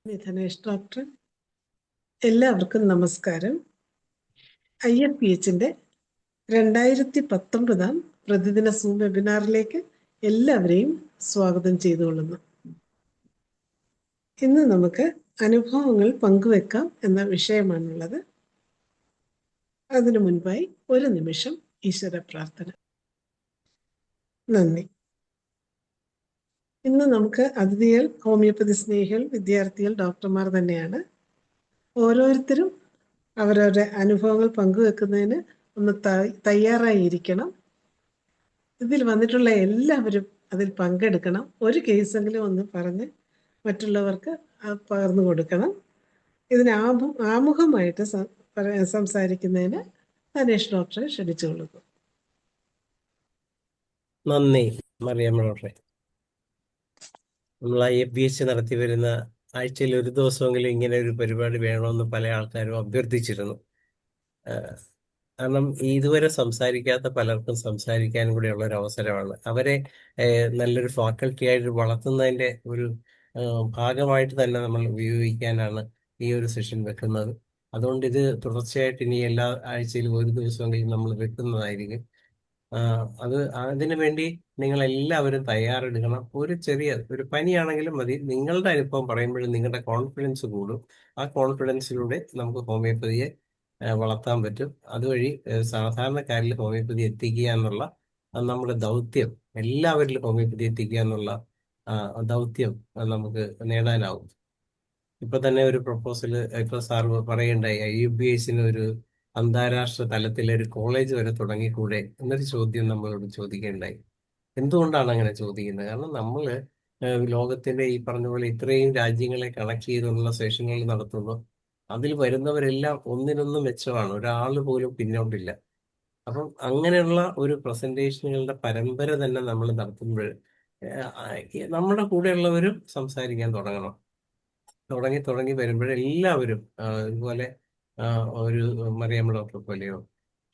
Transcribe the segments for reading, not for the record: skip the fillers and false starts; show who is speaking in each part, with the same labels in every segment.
Speaker 1: Dhanesh doctor. എല്ലാവർക്കും നമസ്കാരം. IFPHന്റെ 2019 പ്രതിദിന സൂം വെബിനാറിലേക്ക് എല്ലാവരെയും സ്വാഗതം ചെയ്തുകൊള്ളുന്നു. ഇന്ന് നമുക്ക് അനുഭവങ്ങൾ പങ്കുവെക്കാം എന്ന വിഷയമാണുള്ളത്. അതിനു മുൻപായി ഒരു നിമിഷം ഈശ്വര പ്രാർത്ഥന. നന്ദി. ഇന്ന് നമുക്ക് അതിഥികൾ ഹോമിയോപ്പതി സ്നേഹികൾ, വിദ്യാർത്ഥികൾ, ഡോക്ടർമാർ തന്നെയാണ്. ഓരോരുത്തരും അവരവരുടെ അനുഭവങ്ങൾ പങ്കുവെക്കുന്നതിന് ഒന്ന് തയ്യാറായിരിക്കണം. ഇതിൽ വന്നിട്ടുള്ള എല്ലാവരും അതിൽ പങ്കെടുക്കണം. ഒരു കേസെങ്കിലും ഒന്ന് പറഞ്ഞ് മറ്റുള്ളവർക്ക് പകർന്നു കൊടുക്കണം. ഇതിന് ആമുഖമായിട്ട് സംസാരിക്കുന്നതിന് ധനേഷ് ഡോക്ടറെ ക്ഷണിച്ചു കൊടുക്കും.
Speaker 2: നന്ദി മറിയാമ്മ ഡോക്ടറെ. നമ്മൾ IFPH നടത്തി വരുന്ന ആഴ്ചയിൽ ഒരു ദിവസമെങ്കിലും ഇങ്ങനെ ഒരു പരിപാടി വേണമെന്ന് പല ആൾക്കാരും അഭ്യർത്ഥിച്ചിരുന്നു. കാരണം ഇതുവരെ സംസാരിക്കാത്ത പലർക്കും സംസാരിക്കാൻ കൂടെയുള്ള ഒരു അവസരമാണ്. അവരെ നല്ലൊരു ഫാക്കൽറ്റി ആയിട്ട് വളർത്തുന്നതിൻ്റെ ഒരു ഭാഗമായിട്ട് തന്നെ നമ്മൾ ഉപയോഗിക്കാനാണ് ഈ ഒരു സെഷൻ വെക്കുന്നത്. അതുകൊണ്ട് ഇത് തുടർച്ചയായിട്ട് ഇനി എല്ലാ ആഴ്ചയിലും ഒരു ദിവസമെങ്കിലും നമ്മൾ വെക്കുന്നതായിരിക്കും. അതിനു വേണ്ടി നിങ്ങൾ എല്ലാവരും തയ്യാറെടുക്കണം. ഒരു പനിയാണെങ്കിലും മതി. നിങ്ങളുടെ അനുഭവം പറയുമ്പോഴും നിങ്ങളുടെ കോൺഫിഡൻസ് കൂടും. ആ കോൺഫിഡൻസിലൂടെ നമുക്ക് ഹോമിയോപ്പതിയെ വളർത്താൻ പറ്റും. അതുവഴി സാധാരണക്കാരിൽ ഹോമിയോപ്പതി എത്തിക്കുക എന്നുള്ള നമ്മുടെ ദൗത്യം, എല്ലാവരിലും ഹോമിയോപ്പതി എത്തിക്കുക എന്നുള്ള ദൗത്യം നമുക്ക് നേടാനാവും. ഇപ്പൊ തന്നെ ഒരു പ്രപ്പോസൽ ഇപ്പൊ സാർ പറയുണ്ടായി, IFBSന് ഒരു അന്താരാഷ്ട്ര തലത്തിലെ ഒരു കോളേജ് വരെ തുടങ്ങിക്കൂടെ എന്നൊരു ചോദ്യം നമ്മളോട് ചോദിക്കേണ്ടായി. എന്തുകൊണ്ടാണ് അങ്ങനെ ചോദിക്കുന്നത്? കാരണം നമ്മള് ലോകത്തിന്റെ ഈ പറഞ്ഞ പോലെ ഇത്രയും രാജ്യങ്ങളെ കണക്ട് ചെയ്തുള്ള സെഷനുകൾ നടത്തുന്നു. അതിൽ വരുന്നവരെല്ലാം ഒന്നിനൊന്ന് മെച്ചമാണ്, ഒരാൾ പോലും പിന്നോട്ടില്ല. അപ്പം അങ്ങനെയുള്ള ഒരു പ്രസന്റേഷനുകളുടെ പരമ്പര തന്നെ നമ്മൾ നടത്തുമ്പോൾ നമ്മുടെ കൂടെയുള്ളവരും സംസാരിക്കാൻ തുടങ്ങണം. തുടങ്ങി വരുമ്പോഴെല്ലാവരും ഇതുപോലെ ഒരു മറിയാമ്മ ഡോക്ടറെ പോലെയോ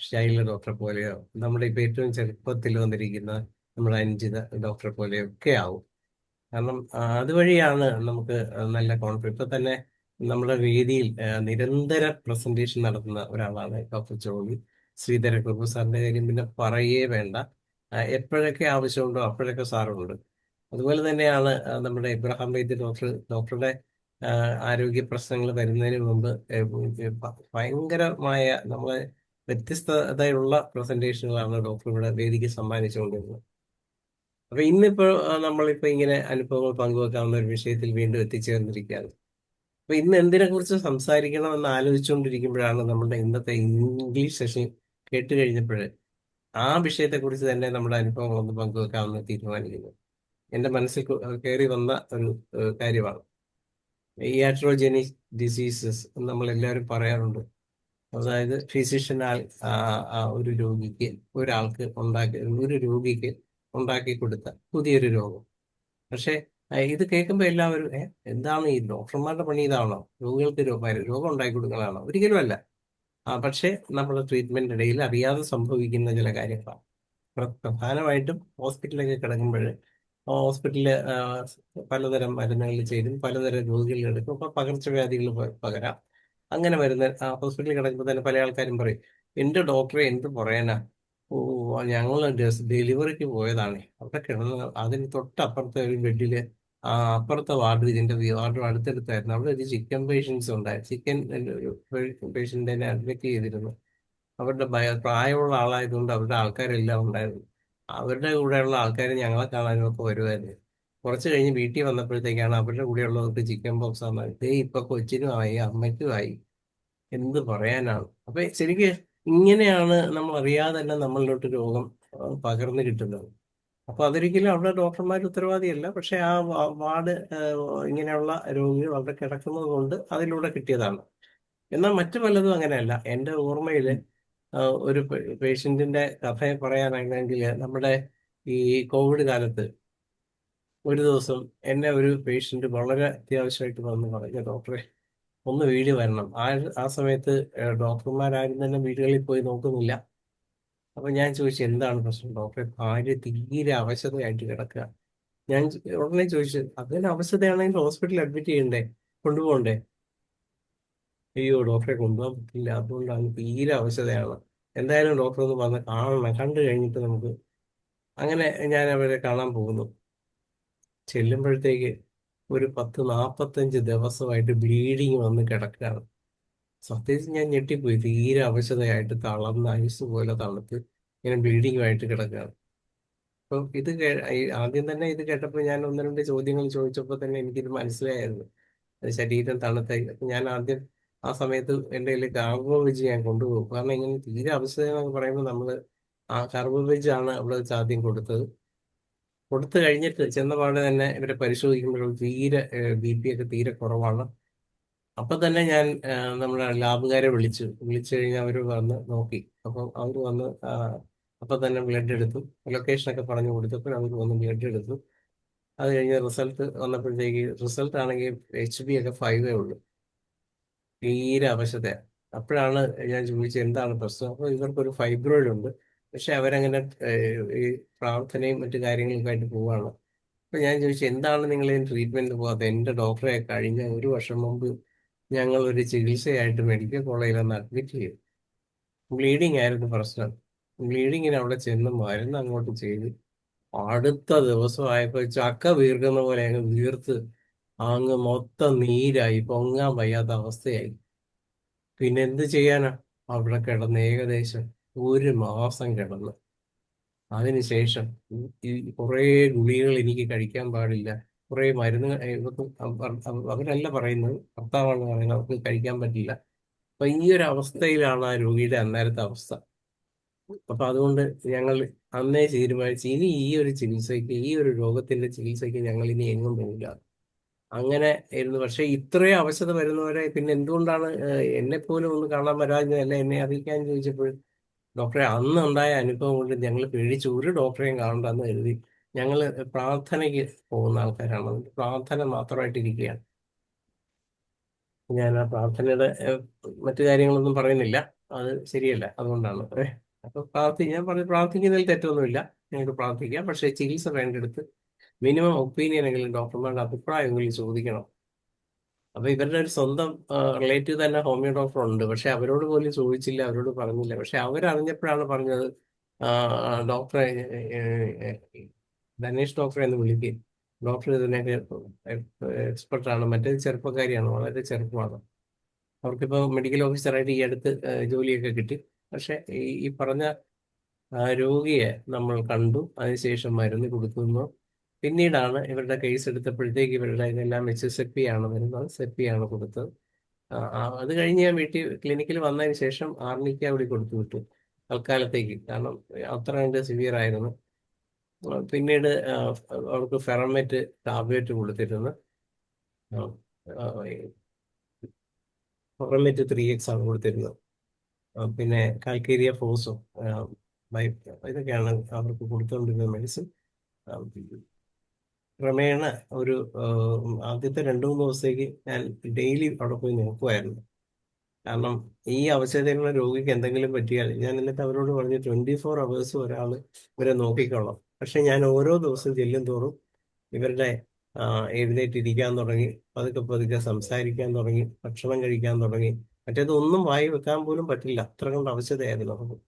Speaker 2: ഷൈല ഡോക്ടറെ പോലെയോ നമ്മുടെ ഇപ്പൊ ഏറ്റവും ചെറുപ്പത്തിൽ വന്നിരിക്കുന്ന നമ്മുടെ അഞ്ജിത ഡോക്ടറെ പോലെയോ ഒക്കെ ആവും. കാരണം അതുവഴിയാണ് നമുക്ക് നല്ല കോൺഫിഡൻസ്. ഇപ്പൊ തന്നെ നമ്മുടെ വേദിയിൽ നിരന്തര പ്രസന്റേഷൻ നടത്തുന്ന ഒരാളാണ് ഡോക്ടർ ജോളി. ശ്രീധരകുറുപ്പ് സാറിന്റെ കാര്യം പിന്നെ പറയേ വേണ്ട. എപ്പോഴൊക്കെ ആവശ്യമുണ്ടോ അപ്പോഴൊക്കെ സാറുണ്ട്. അതുപോലെ തന്നെയാണ് നമ്മുടെ ഇബ്രാഹിം വൈദ്യ ഡോക്ടറുടെ ആരോഗ്യ പ്രശ്നങ്ങൾ വരുന്നതിന് മുമ്പ് ഭയങ്കരമായ നമ്മളെ വ്യത്യസ്തതയുള്ള പ്രസന്റേഷനുകളാണ് ഡോക്ടർ ഇവിടെ വേദിക്ക് സമ്മാനിച്ചുകൊണ്ടിരുന്നത്. അപ്പൊ ഇന്നിപ്പോ നമ്മളിപ്പോ ഇങ്ങനെ അനുഭവങ്ങൾ പങ്കുവെക്കാവുന്ന ഒരു വിഷയത്തിൽ വീണ്ടും എത്തിച്ചേർന്നിരിക്കുകയാണ്. അപ്പൊ ഇന്ന് എന്തിനെ കുറിച്ച് സംസാരിക്കണം എന്ന് ആലോചിച്ചുകൊണ്ടിരിക്കുമ്പോഴാണ് നമ്മുടെ ഇന്നത്തെ ഇംഗ്ലീഷ് സെഷൻ കേട്ട് കഴിഞ്ഞപ്പോൾ ആ വിഷയത്തെക്കുറിച്ച് തന്നെ നമ്മുടെ അനുഭവങ്ങളൊന്ന് പങ്കുവെക്കാമെന്ന് തീരുമാനിക്കുന്നു. എന്റെ മനസ്സിൽ കയറി വന്ന ഒരു കാര്യമാണ് ഇയാട്രോജനിക് ഡിസീസസ് നമ്മൾ എല്ലാവരും പറയാറുണ്ട്. അതായത് ഫിസിഷ്യൻ ഒരു രോഗിക്ക് ഉണ്ടാക്കി കൊടുത്ത പുതിയൊരു രോഗം. പക്ഷെ ഇത് കേൾക്കുമ്പോൾ എല്ലാവരും എന്താണ് ഈ ഡോക്ടർമാരുടെ പണി? ഇതാണോ രോഗികൾക്ക് രോഗം ഉണ്ടാക്കി കൊടുക്കുന്നതാണോ? ഒരിക്കലും അല്ല. പക്ഷെ നമ്മുടെ ട്രീറ്റ്മെന്റ് ഇടയിൽ അറിയാതെ സംഭവിക്കുന്ന ചില കാര്യങ്ങളാണ്. പ്രധാനമായിട്ടും ഹോസ്പിറ്റലിലൊക്കെ കിടക്കുമ്പോൾ ഹോസ്പിറ്റലിൽ പലതരം മരുന്നുകൾ ചെയ്തും പലതരം രോഗികൾ എടുക്കും. അപ്പൊ പകർച്ചവ്യാധികൾ പകരാം. അങ്ങനെ വരുന്ന ഹോസ്പിറ്റലിൽ കിടക്കുമ്പോൾ തന്നെ പല ആൾക്കാരും പറയും, എന്റെ ഡോക്ടറെ എന്ത് പറയാനാ, ഞങ്ങൾ ഡെലിവറിക്ക് പോയതാണ്, അവിടെ കിടന്ന് അതിന് തൊട്ടപ്പുറത്തെ ഒരു ബെഡില് അപ്പുറത്തെ വാർഡ്, ഇതിന്റെ വാർഡ് അടുത്തടുത്തായിരുന്നു, അവിടെ ഒരു ചിക്കൻ പേഷ്യൻസ് ഉണ്ടായിരുന്നു. ചിക്കൻ പേഷ്യന്റിനെ അഡ്മിറ്റ് ചെയ്തിരുന്നു. അവരുടെ പ്രായമുള്ള ആളായതുകൊണ്ട് അവരുടെ ആൾക്കാരെല്ലാം ഉണ്ടായിരുന്നു. അവരുടെ കൂടെയുള്ള ആൾക്കാർ ഞങ്ങളെ കാണാനും ഒക്കെ വരുമായിരുന്നു. കുറച്ച് കഴിഞ്ഞ് വീട്ടിൽ വന്നപ്പോഴത്തേക്കാണ് അവരുടെ കൂടെയുള്ളവർക്ക് ചിക്കൻ പോക്സ് ആണ്. ഇതേ ഇപ്പൊ കൊച്ചിനും ആയി, അമ്മയ്ക്കും ആയി. എന്ത് പറയാനാണ്? അപ്പൊ ശരിക്ക് ഇങ്ങനെയാണ് നമ്മൾ അറിയാതെ തന്നെ നമ്മളിലോട്ട് രോഗം പകർന്നു കിട്ടുന്നത്. അപ്പൊ അതൊരിക്കലും അവിടെ ഡോക്ടർമാർ ഉത്തരവാദിയല്ല. പക്ഷെ ആ വാർഡ് ഇങ്ങനെയുള്ള രോഗികൾ അവിടെ കിടക്കുന്നത് കൊണ്ട് അതിലൂടെ കിട്ടിയതാണ്. എന്നാൽ മറ്റു പലതും അങ്ങനെയല്ല. എൻ്റെ ഓർമ്മയിൽ ഒരു പേഷ്യന്റിന്റെ കഥ പറയാനാണെങ്കിൽ, നമ്മുടെ ഈ കോവിഡ് കാലത്ത് ഒരു ദിവസം എന്നെ ഒരു പേഷ്യന്റ് വളരെ അത്യാവശ്യമായിട്ട് വന്ന് പറഞ്ഞു, ഡോക്ടറെ ഒന്ന് വീട് വരണം. ആ സമയത്ത് ഡോക്ടർമാരാരും തന്നെ വീടുകളിൽ പോയി നോക്കുന്നില്ല. അപ്പൊ ഞാൻ ചോദിച്ചു, എന്താണ് പ്രശ്നം ഡോക്ടറെ? ഭാര്യ തീരെ അവശതയായിട്ട് കിടക്കുക. ഞാൻ ഉടനെ ചോദിച്ചു, അതിന് അവശതയാണെങ്കിൽ ഹോസ്പിറ്റലിൽ അഡ്മിറ്റ് ചെയ്യണ്ടേ? കൊണ്ടുപോകണ്ടേ? അയ്യോ, ഡോക്ടറെ കൊണ്ടുപോകാൻ പറ്റില്ല, അതുകൊണ്ടാണ് തീരെ അവശതയാണ്. എന്തായാലും ഡോക്ടർ ഒന്ന് വന്ന് കാണണം, കണ്ടു കഴിഞ്ഞിട്ട് നമുക്ക്. അങ്ങനെ ഞാൻ അവരെ കാണാൻ പോകുന്നു. ചെല്ലുമ്പോഴത്തേക്ക് ഒരു 10-45 ദിവസമായിട്ട് ബ്ലീഡിങ് വന്ന് കിടക്കുകയാണ്. സത്യത്തിൽ ഞാൻ ഞെട്ടിപ്പോയി. തീരെ അവശതയായിട്ട് തളർന്ന് ഐസ് പോലെ തണുത്ത് ഇങ്ങനെ ബ്ലീഡിങ്ങുമായിട്ട് കിടക്കുകയാണ്. അപ്പം ആദ്യം തന്നെ ഇത് കേട്ടപ്പോൾ ഞാൻ ഒന്ന് രണ്ട് ചോദ്യങ്ങൾ ചോദിച്ചപ്പോൾ തന്നെ എനിക്കിത് മനസ്സിലായിരുന്നു. അത് ശരീരം തണുത്തായി. അപ്പൊ ഞാൻ ആദ്യം ആ സമയത്ത് എൻ്റെ കയ്യിൽ കാർബോ വെജ് ഞാൻ കൊണ്ടുപോകും. കാരണം ഇങ്ങനെ തീരെ അവസ്ഥ എന്നൊക്കെ പറയുമ്പോൾ നമ്മൾ ആ കാർബോ വെജ് ആണ് അവിടെ വെച്ച് ആദ്യം കൊടുത്തത്. കൊടുത്തു കഴിഞ്ഞിട്ട് ചെന്ന പാടെ തന്നെ ഇവരെ പരിശോധിക്കുമ്പോൾ തീരെ BP ഒക്കെ തീരെ കുറവാണ്. അപ്പൊ തന്നെ ഞാൻ നമ്മുടെ ലാബുകാരെ വിളിച്ചു കഴിഞ്ഞാൽ അവർ വന്ന് നോക്കി. അപ്പം അവർ വന്ന് അപ്പൊ തന്നെ ബ്ലഡ് എടുത്തു. ലൊക്കേഷനൊക്കെ പറഞ്ഞു കൊടുത്തപ്പോൾ അവർ വന്ന് ബ്ലഡ് എടുത്തു. അത് കഴിഞ്ഞ് റിസൾട്ട് വന്നപ്പോഴത്തേക്ക് റിസൾട്ട് ആണെങ്കിൽ HB ഒക്കെ 5 ഉള്ളൂ. തീരെ അവശതയാണ്. അപ്പോഴാണ് ഞാൻ ചോദിച്ചത് എന്താണ് പ്രശ്നം. അപ്പോൾ ഇവർക്കൊരു ഫൈബ്രോയിഡ് ഉണ്ട്. പക്ഷെ അവരങ്ങനെ ഈ പ്രാർത്ഥനയും മറ്റു കാര്യങ്ങളൊക്കെ ആയിട്ട് പോവാണ്. അപ്പൊ ഞാൻ ചോദിച്ചു എന്താണ് നിങ്ങൾ ട്രീറ്റ്മെന്റ് പോകാതെ? എന്റെ ഡോക്ടറെ കഴിഞ്ഞ ഒരു വർഷം മുമ്പ് ഞങ്ങൾ ഒരു ചികിത്സയായിട്ട് മെഡിക്കൽ കോളേജിൽ ഒന്ന് അഡ്മിറ്റ് ചെയ്തു. ബ്ലീഡിങ് ആയിരുന്നു പ്രശ്നം. ബ്ലീഡിങ്ങിന് അവിടെ ചെന്ന് മരുന്ന് അങ്ങോട്ട് ചെയ്ത് അടുത്ത ദിവസമായപ്പോ ചക്ക വീർക്കുന്ന പോലെ അങ്ങ് വീർത്ത് അങ്ങ് മൊത്തം നീരായി, പൊങ്ങാൻ വയ്യാത്ത അവസ്ഥയായി. പിന്നെ എന്ത് ചെയ്യാനാ? അവിടെ കിടന്ന് ഏകദേശം ഒരു മാസം കിടന്നു. അതിനുശേഷം ഈ കുറേ ഗുളികകൾ എനിക്ക് കഴിക്കാൻ പാടില്ല, കുറേ മരുന്നുകൾ അവരല്ല പറയുന്നത്, ഭർത്താവാണ് പറയുന്നത്, അവർക്ക് കഴിക്കാൻ പറ്റില്ല. അപ്പൊ ഈ ഒരു അവസ്ഥയിലാണ് ആ രോഗിയുടെ അന്നേരത്തെ അവസ്ഥ. അപ്പൊ അതുകൊണ്ട് ഞങ്ങൾ അന്നേ തീരുമാനിച്ച് ഇനി ഈ ഒരു ചികിത്സയ്ക്ക്, ഈ ഒരു രോഗത്തിന്റെ ചികിത്സയ്ക്ക് ഞങ്ങൾ ഇനി എങ്ങും പോകില്ല. അങ്ങനെ ആയിരുന്നു. പക്ഷെ ഇത്രയും അവശത വരുന്നവരെ പിന്നെ എന്തുകൊണ്ടാണ് എന്നെ പോലും ഒന്ന് കാണാൻ വരാഞ്ഞതല്ല, എന്നെ അറിയിക്കാൻ ചോദിച്ചപ്പോൾ ഡോക്ടറെ അന്ന് ഉണ്ടായ അനുഭവം കൊണ്ട് ഞങ്ങൾ പേടിച്ച് ഒരു ഡോക്ടറെയും കാണണ്ടെന്ന് കരുതി ഞങ്ങൾ പ്രാർത്ഥനയ്ക്ക് പോകുന്ന ആൾക്കാരാണ്. അതുകൊണ്ട് പ്രാർത്ഥന മാത്രമായിട്ട് ഇരിക്കുകയാണ്. ഞാൻ ആ പ്രാർത്ഥനയുടെ മറ്റു കാര്യങ്ങളൊന്നും പറയുന്നില്ല, അത് ശരിയല്ല, അതുകൊണ്ടാണ്. അപ്പൊ ഞാൻ പറഞ്ഞു പ്രാർത്ഥിക്കുന്നതിൽ തെറ്റൊന്നുമില്ല, ഞങ്ങൾക്ക് പ്രാർത്ഥിക്കാം. പക്ഷേ ചികിത്സ വേണ്ടെടുത്ത് മിനിമം ഒപ്പീനിയൻ എങ്കിലും ഡോക്ടർമാരുടെ അഭിപ്രായമെങ്കിലും ചോദിക്കണം. അപ്പൊ ഇവരുടെ ഒരു സ്വന്തം റിലേറ്റീവ് തന്നെ ഹോമിയോ ഡോക്ടർ ഉണ്ട്. പക്ഷെ അവരോട് പോലും ചോദിച്ചില്ല, അവരോട് പറഞ്ഞില്ല. പക്ഷെ അവരറിഞ്ഞപ്പോഴാണ് പറഞ്ഞത് ഡോക്ടറെ, ധനേഷ് ഡോക്ടറെ എന്ന് വിളിക്കുക. ഡോക്ടർ ഇതിനൊക്കെ എക്സ്പെർട്ടാണ്. മറ്റേത് ചെറുപ്പക്കാരിയാണ്, വളരെ ചെറുപ്പമാണ്. അവർക്കിപ്പോൾ മെഡിക്കൽ ഓഫീസറായിട്ട് ഈ അടുത്ത് ജോലിയൊക്കെ കിട്ടി. പക്ഷെ ഈ പറഞ്ഞ രോഗിയെ നമ്മൾ കണ്ടു, അതിനുശേഷം മരുന്ന് കൊടുക്കുന്നു. പിന്നീടാണ് ഇവരുടെ കേസ് എടുത്തപ്പോഴത്തേക്ക് ഇവരുടെ ഇതെല്ലാം വെച്ച് സെപ്പിയാണ് വരുന്നത്, സെപ്പിയാണ് കൊടുത്തത്. അത് കഴിഞ്ഞ് ഞാൻ ക്ലിനിക്കിൽ വന്നതിന് ശേഷം ആർണിക്ക അവിടെ കൊടുത്തു വിട്ടു തൽക്കാലത്തേക്ക്, കാരണം അത്ര കണ്ട് സിവിയർ ആയിരുന്നു. പിന്നീട് അവർക്ക് ഫെറമെറ്റ് ടാബ്ലറ്റ് കൊടുത്തിരുന്നു. ഫെറമെറ്റ് 3X ആണ് കൊടുത്തിരുന്നത്. പിന്നെ കാൽക്കേരിയ ഫോസും ഇതൊക്കെയാണ് അവർക്ക് കൊടുത്തുകൊണ്ടിരുന്ന മെഡിസിൻ. ക്രമേണ ഒരു ആദ്യത്തെ 2-3 ദിവസത്തേക്ക് ഞാൻ ഡെയിലി അവിടെ പോയി നോക്കുമായിരുന്നു. കാരണം ഈ അവശതയുള്ള രോഗിക്ക് എന്തെങ്കിലും പറ്റിയാൽ ഞാൻ എന്നിട്ട് അവരോട് പറഞ്ഞു 24 hours ഒരാൾ ഇവരെ നോക്കിക്കോളാം. പക്ഷെ ഞാൻ ഓരോ ദിവസം ചെല്ലും തോറും ഇവരുടെ എഴുന്നേറ്റിരിക്കാൻ തുടങ്ങി, പതുക്കെ പതുക്കെ സംസാരിക്കാൻ തുടങ്ങി, ഭക്ഷണം കഴിക്കാൻ തുടങ്ങി. മറ്റേതൊന്നും വായി വെക്കാൻ പോലും പറ്റില്ല, അത്ര കൊണ്ട് അവശതയായിരുന്നു അവർക്ക്.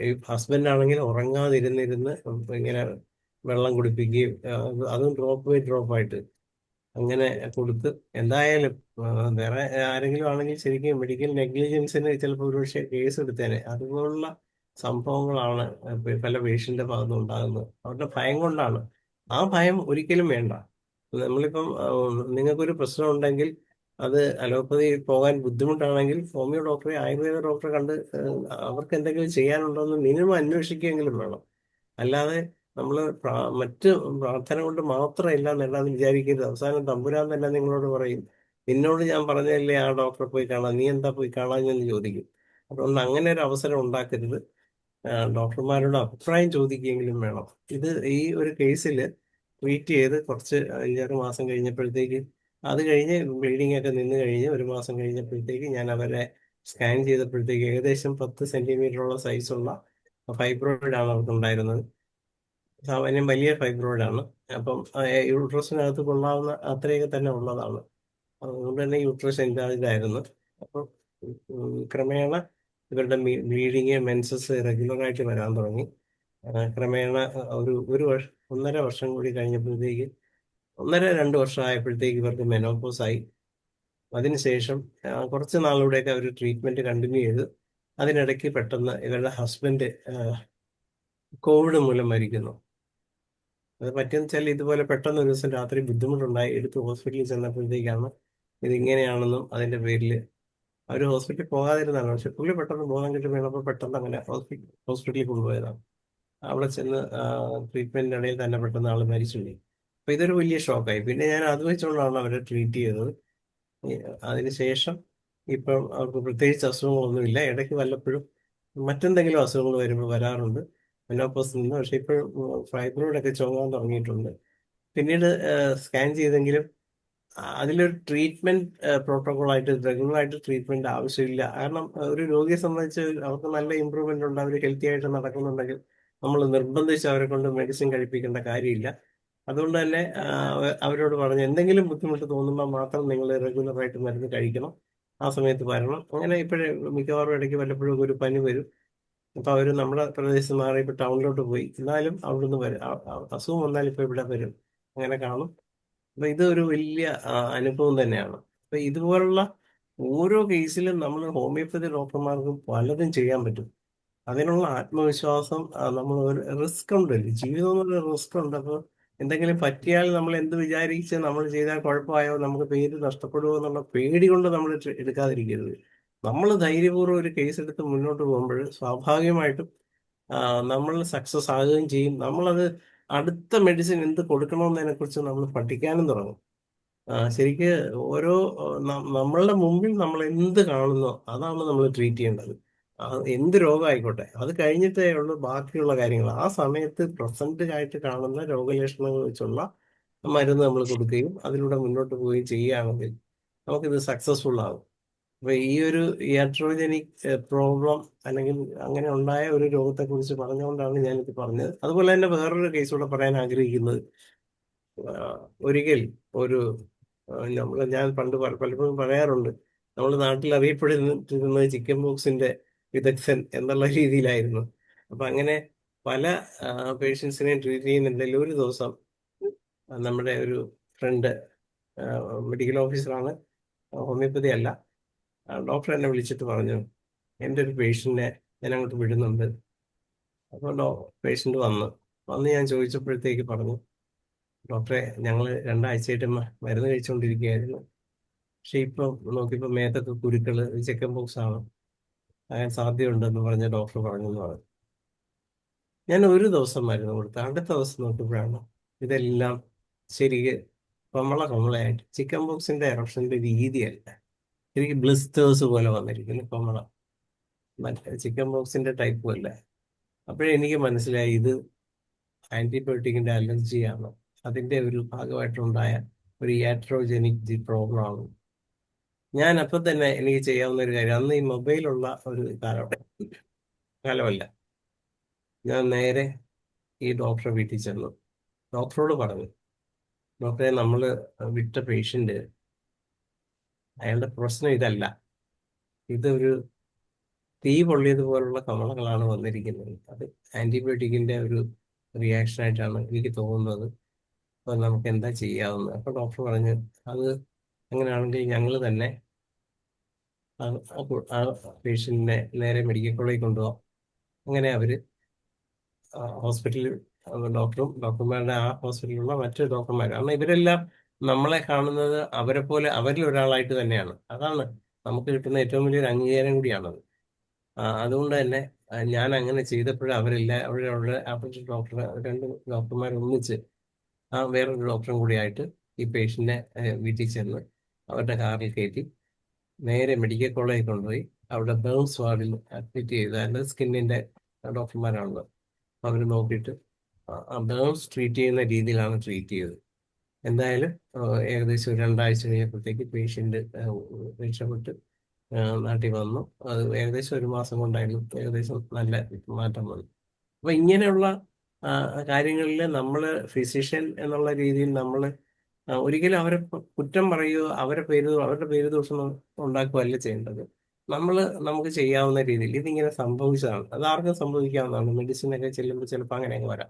Speaker 2: ഈ ഹസ്ബൻഡ് ആണെങ്കിൽ ഉറങ്ങാതിരുന്നിരുന്ന് ഇങ്ങനെ വെള്ളം കുടിപ്പിക്കുകയും അതും ഡ്രോപ്പ് ബൈ ഡ്രോപ്പ് ആയിട്ട് അങ്ങനെ കൊടുത്ത്. എന്തായാലും വേറെ ആരെങ്കിലും ആണെങ്കിൽ ശരിക്കും മെഡിക്കൽ നെഗ്ലിജൻസിന് ചിലപ്പോൾ ഒരുപക്ഷെ കേസ് എടുത്തേനെ. അതുപോലുള്ള സംഭവങ്ങളാണ് പല പേഷ്യന്റെ ഭാഗത്തും ഉണ്ടാകുന്നത്. അവരുടെ ഭയം കൊണ്ടാണ്. ആ ഭയം ഒരിക്കലും വേണ്ട. നമ്മളിപ്പം നിങ്ങൾക്കൊരു പ്രശ്നം ഉണ്ടെങ്കിൽ അത് അലോപ്പതി പോകാൻ ബുദ്ധിമുട്ടാണെങ്കിൽ ഹോമിയോ ഡോക്ടറെ, ആയുർവേദ ഡോക്ടറെ കണ്ട് അവർക്ക് എന്തെങ്കിലും ചെയ്യാനുണ്ടോ എന്ന് മിനിമം അന്വേഷിക്കുകയെങ്കിലും വേണം. അല്ലാതെ നമ്മൾ മറ്റ് പ്രാർത്ഥന കൊണ്ട് മാത്രം എല്ലാം നേടാന്ന് വിചാരിക്കരുത്. അവസാനം തമ്പുരാൻ തന്നെ നിങ്ങളോട് പറയും, നിന്നോട് ഞാൻ പറഞ്ഞതല്ലേ ആ ഡോക്ടറെ പോയി കാണാൻ, നീ എന്താ പോയി കാണാഞ്ഞെന്ന് ചോദിക്കും. അതുകൊണ്ട് അങ്ങനെ ഒരു അവസരം ഉണ്ടാക്കരുത്. ഡോക്ടർമാരോട് അഭിപ്രായം ചോദിക്കുകയെങ്കിലും വേണം. ഈ ഒരു കേസിൽ ട്രീറ്റ് ചെയ്ത് കുറച്ച് 5-6 മാസം കഴിഞ്ഞപ്പോഴത്തേക്ക്, അത് കഴിഞ്ഞ് ബ്ലീഡിംഗ് ഒക്കെ നിന്ന് കഴിഞ്ഞ് ഒരു മാസം കഴിഞ്ഞപ്പോഴത്തേക്ക് ഞാൻ അവരെ സ്കാൻ ചെയ്തപ്പോഴത്തേക്ക് ഏകദേശം 10 സെന്റിമീറ്ററോളം സൈസുള്ള ഫൈബ്രോയിഡ് ആണ് അവർക്കുണ്ടായിരുന്നത്. സാമാന്യം വലിയ ഫൈബ്രോയിഡ് ആണ്. അപ്പം യൂട്രസിനകത്ത് കൊള്ളാവുന്ന അത്രയൊക്കെ തന്നെ ഉള്ളതാണ്. അതുകൊണ്ട് തന്നെ യൂട്രസ് ഇല്ലാതായിരുന്നു. അപ്പം ക്രമേണ ഇവരുടെ ബ്ലീഡിങ് മെൻസസ് റെഗുലറായിട്ട് വരാൻ തുടങ്ങി. ക്രമേണ ഒരു വർഷം 1.5 വർഷം കൂടി കഴിഞ്ഞപ്പോഴത്തേക്ക് 1.5-2 വർഷം ആയപ്പോഴത്തേക്ക് ഇവർക്ക് മെനോപോസ് ആയി. അതിനുശേഷം കുറച്ച് നാളുകൂടെയൊക്കെ അവർ ട്രീറ്റ്മെന്റ് കണ്ടിന്യൂ ചെയ്തു. അതിനിടയ്ക്ക് പെട്ടെന്ന് ഇവരുടെ ഹസ്ബൻഡ് കോവിഡ് മൂലം മരിക്കുന്നു. അത് പറ്റിയെന്ന് വെച്ചാൽ ഇതുപോലെ പെട്ടെന്ന് ഒരു ദിവസം രാത്രി ബുദ്ധിമുട്ടുണ്ടായി. എടുത്ത് ഹോസ്പിറ്റലിൽ ചെന്നപ്പോഴത്തേക്കാണ് ഇതിങ്ങനെയാണെന്നും അതിന്റെ പേരിൽ അവർ ഹോസ്പിറ്റലിൽ പോകാതിരുന്നതാണ്. പക്ഷെ പുള്ളി പെട്ടെന്ന് ബോധം കിട്ടി വീണപ്പോൾ പെട്ടെന്ന് അങ്ങനെ ഹോസ്പിറ്റലിൽ കൊണ്ടുപോയതാണ്. അവിടെ ചെന്ന് ട്രീറ്റ്മെന്റിനിടയിൽ തന്നെ പെട്ടെന്ന് ആൾ മരിച്ചുപോയി. അപ്പൊ ഇതൊരു വലിയ ഷോക്കായി. പിന്നെ ഞാൻ അത് വെച്ചുകൊണ്ടാണ് അവരെ ട്രീറ്റ് ചെയ്തത്. അതിനുശേഷം ഇപ്പം അവർക്ക് പ്രത്യേകിച്ച് അസുഖങ്ങളൊന്നുമില്ല. ഇടയ്ക്ക് വല്ലപ്പോഴും മറ്റെന്തെങ്കിലും അസുഖങ്ങൾ വരുമ്പോൾ വരാറുണ്ട് മെനോപോസിൽ നിന്ന്. പക്ഷെ ഇപ്പോഴും ഫൈബ്രോയിഡൊക്കെ ചുമക്കാൻ തുടങ്ങിയിട്ടുണ്ട്. പിന്നീട് സ്കാൻ ചെയ്തെങ്കിലും അതിലൊരു ട്രീറ്റ്മെന്റ് പ്രോട്ടോകോളായിട്ട് റെഗുലറായിട്ട് ട്രീറ്റ്മെന്റ് ആവശ്യമില്ല. കാരണം ഒരു രോഗിയെ സംബന്ധിച്ച് അവർക്ക് നല്ല ഇമ്പ്രൂവ്മെന്റ് ഉണ്ട്, അവർ ഹെൽത്തി ആയിട്ട് നടക്കുന്നുണ്ടെങ്കിൽ നമ്മൾ നിർബന്ധിച്ച് അവരെ കൊണ്ട് മെഡിസിൻ കഴിപ്പിക്കേണ്ട കാര്യമില്ല. അതുകൊണ്ട് തന്നെ അവരോട് പറഞ്ഞു എന്തെങ്കിലും ബുദ്ധിമുട്ട് തോന്നുമ്പോൾ മാത്രം നിങ്ങൾ റെഗുലറായിട്ട് മരുന്ന് കഴിക്കണം, ആ സമയത്ത് വരണം. അങ്ങനെ ഇപ്പോഴേ മിക്കവാറും ഇടയ്ക്ക് വല്ലപ്പോഴും ഒരു പനി വരും. അപ്പൊ അവര് നമ്മുടെ പ്രദേശത്ത് മാറി ഇപ്പൊ ടൗണിലോട്ട് പോയി. എന്നാലും അവിടുന്ന് വരും. അസുഖം വന്നാൽ ഇപ്പൊ ഇവിടെ വരും, അങ്ങനെ കാണും. അപ്പൊ ഇത് ഒരു വലിയ അനുഭവം തന്നെയാണ്. അപ്പൊ ഇതുപോലുള്ള ഓരോ കേസിലും നമ്മൾ ഹോമിയോപ്പതി ഡോക്ടർമാർക്ക് പലതും ചെയ്യാൻ പറ്റും. അതിനുള്ള ആത്മവിശ്വാസം, നമ്മൾ ഒരു റിസ്ക് ഉണ്ടല്ലോ, ജീവിതം എന്നൊരു റിസ്ക് ഉണ്ട്. അപ്പോൾ എന്തെങ്കിലും പറ്റിയാൽ നമ്മൾ എന്ത് വിചാരിച്ച് നമ്മൾ ചെയ്താൽ കുഴപ്പമായോ, നമുക്ക് പേര് നഷ്ടപ്പെടുമോ എന്നുള്ള പേടി കൊണ്ട് നമ്മൾ എടുക്കാതിരിക്കരുത്. നമ്മൾ ധൈര്യപൂർവ്വം ഒരു കേസ് എടുത്ത് മുന്നോട്ട് പോകുമ്പോൾ സ്വാഭാവികമായിട്ടും നമ്മൾ സക്സസ് ആകുകയും ചെയ്യും. നമ്മളത് അടുത്ത മെഡിസിൻ എന്ത് കൊടുക്കണമെന്നതിനെ കുറിച്ച് നമ്മൾ പഠിക്കാനും തുടങ്ങും. ശരിക്ക് ഓരോ നമ്മളുടെ മുമ്പിൽ നമ്മൾ എന്ത് കാണുന്നോ അതാണ് നമ്മൾ ട്രീറ്റ് ചെയ്യേണ്ടത്. എന്ത് രോഗമായിക്കോട്ടെ, അത് കഴിഞ്ഞിട്ടേ ഉള്ളൂ ബാക്കിയുള്ള കാര്യങ്ങൾ. ആ സമയത്ത് പ്രസന്റ് ആയിട്ട് കാണുന്ന രോഗലക്ഷണങ്ങൾ വെച്ചുള്ള മരുന്ന് നമ്മൾ കൊടുക്കുകയും അതിലൂടെ മുന്നോട്ട് പോവുകയും ചെയ്യുകയാണെങ്കിൽ നമുക്കിത് സക്സസ്ഫുൾ ആകും. അപ്പൊ ഈ ഒരു ഇയാട്രോജനിക് പ്രോബ്ലം അല്ലെങ്കിൽ അങ്ങനെ ഉണ്ടായ ഒരു രോഗത്തെ കുറിച്ച് പറഞ്ഞുകൊണ്ടാണ് ഞാനിത് പറഞ്ഞത്. അതുപോലെ തന്നെ വേറൊരു കേസ് കൂടെ പറയാൻ ആഗ്രഹിക്കുന്നത്, ഒരിക്കൽ ഒരു ഞാൻ പണ്ട് പലപ്പോഴും പറയാറുണ്ട്, നമ്മുടെ നാട്ടിൽ അറിയപ്പെട്ടിരുന്നത് ചിക്കൻ ബോക്സിന്റെ വിദഗ്ധൻ എന്നുള്ള രീതിയിലായിരുന്നു. അപ്പൊ അങ്ങനെ പല പേഷ്യൻസിനെയും ട്രീറ്റ് ചെയ്യുന്നുണ്ടെങ്കിൽ ഒരു ദിവസം നമ്മുടെ ഒരു ഫ്രണ്ട് മെഡിക്കൽ ഓഫീസറാണ്, ഹോമിയോപ്പതി അല്ല, ഡോക്ടർ എന്നെ വിളിച്ചിട്ട് പറഞ്ഞു എൻ്റെ ഒരു പേഷ്യന്റിനെ ഞാൻ അങ്ങോട്ട് വിടുന്നുണ്ട്. അപ്പോൾ പേഷ്യന്റ് വന്ന് ഞാൻ ചോദിച്ചപ്പോഴത്തേക്ക് പറഞ്ഞു, ഡോക്ടറെ ഞങ്ങൾ 2 ആഴ്ചയായിട്ട് മരുന്ന് കഴിച്ചുകൊണ്ടിരിക്കുകയായിരുന്നു. പക്ഷെ ഇപ്പൊ നോക്കിയപ്പോൾ മേത്തൊക്കെ കുരുക്കള്, ചിക്കൻ ബോക്സ് ആണ്, അങ്ങനെ സാധ്യതയുണ്ടെന്ന് പറഞ്ഞ ഡോക്ടർ പറഞ്ഞെന്ന് പറഞ്ഞു. ഞാൻ ഒരു ദിവസം മരുന്ന് കൊടുത്തു. അടുത്ത ദിവസം നോക്കിയപ്പോഴാണ് ഇതെല്ലാം ശരിക്ക് കൊമളയായിട്ട്, ചിക്കൻ ബോക്സിന്റെ എറപ്ഷന്റെ രീതിയല്ല, ശരിക്കും ബ്ലിസ്റ്റേഴ്സ് പോലെ വന്നിരിക്കുന്നു കൊമള, മറ്റേ ചിക്കൻ ബോക്സിന്റെ ടൈപ്പും അല്ല. അപ്പോഴേ എനിക്ക് മനസ്സിലായി ഇത് ആന്റിബയോട്ടിക്കിന്റെ അലർജിയാണ്, അതിന്റെ ഒരു ഭാഗമായിട്ടുണ്ടായ ഒരു യാട്രോജനിക് പ്രോബ്ലം ആണ്. ഞാൻ അപ്പം തന്നെ എനിക്ക് ചെയ്യാവുന്ന ഒരു കാര്യം, അന്ന് ഈ മൊബൈലുള്ള ഒരു കാലമല്ല, ഞാൻ നേരെ ഈ ഡോക്ടറെ വീട്ടിൽ ചെന്നു. ഡോക്ടറോട് പറഞ്ഞു, ഡോക്ടറെ നമ്മൾ വിട്ട പേഷ്യന്റ്, അയാളുടെ പ്രശ്നം ഇതല്ല, ഇതൊരു തീ പൊള്ളിയതുപോലുള്ള കമളങ്ങളാണ് വന്നിരിക്കുന്നത്, അത് ആന്റിബയോട്ടിക്കിന്റെ ഒരു റിയാക്ഷൻ ആയിട്ടാണ് എനിക്ക് തോന്നുന്നത്. അപ്പൊ നമുക്ക് എന്താ ചെയ്യാവുന്നത്? അപ്പൊ ഡോക്ടർ പറഞ്ഞു, അത് അങ്ങനെയാണെങ്കിൽ ഞങ്ങൾ തന്നെ ആ പേഷ്യന്റിനെ നേരെ മെഡിക്കൽ കോളേജിൽ കൊണ്ടുപോകാം. അങ്ങനെ അവര് ഹോസ്പിറ്റലിൽ, ഡോക്ടർമാരുടെ ആ ഹോസ്പിറ്റലിലുള്ള മറ്റു ഡോക്ടർമാർ, കാരണം ഇവരെല്ലാം നമ്മളെ കാണുന്നത് അവരെ പോലെ അവരിൽ ഒരാളായിട്ട് തന്നെയാണ്. അതാണ് നമുക്ക് കിട്ടുന്ന ഏറ്റവും വലിയൊരു അംഗീകാരം കൂടിയാണത്. അതുകൊണ്ട് തന്നെ ഞാൻ അങ്ങനെ ചെയ്തപ്പോഴും അവരുടെ അപ്പുറത്തെ ഡോക്ടർ, 2 ഡോക്ടർമാർ ഒന്നിച്ച് വേറൊരു ഡോക്ടറും കൂടി ആയിട്ട് ഈ പേഷ്യന്റിനെ വീട്ടിൽ ചെന്ന് അവരുടെ കാറിൽ കയറ്റി നേരെ മെഡിക്കൽ കോളേജിൽ കൊണ്ടുപോയി അവിടെ ബേൺസ് വാർഡിൽ അഡ്മിറ്റ് ചെയ്ത്, അതിന്റെ സ്കിന്നിന്റെ ഡോക്ടർമാരാണല്ലോ, അവർ നോക്കിയിട്ട് ബേൺസ് ട്രീറ്റ് ചെയ്യുന്ന രീതിയിലാണ് ട്രീറ്റ് ചെയ്തത്. എന്തായാലും ഏകദേശം 2 ആഴ്ച കഴിഞ്ഞപ്പോഴത്തേക്ക് പേഷ്യന്റ് രക്ഷപ്പെട്ട് നാട്ടിൽ വന്നു. അത് ഏകദേശം 1 മാസം കൊണ്ടായിരുന്നു ഏകദേശം നല്ല മാറ്റം വന്നു. അപ്പൊ ഇങ്ങനെയുള്ള കാര്യങ്ങളിൽ നമ്മൾ ഫിസിഷ്യൻ എന്നുള്ള രീതിയിൽ നമ്മൾ ഒരിക്കലും അവരെ കുറ്റം പറയുകയോ അവരുടെ പേര് ദോഷം ഉണ്ടാക്കുകയല്ല ചെയ്യേണ്ടത്. നമ്മൾ നമുക്ക് ചെയ്യാവുന്ന രീതിയിൽ ഇതിങ്ങനെ സംഭവിച്ചതാണ്, അത് ആർക്കും സംഭവിക്കാവുന്നതാണ്. മെഡിസിൻ ഒക്കെ ചെല്ലുമ്പോൾ ചിലപ്പോൾ അങ്ങനെ അങ്ങ് വരാം.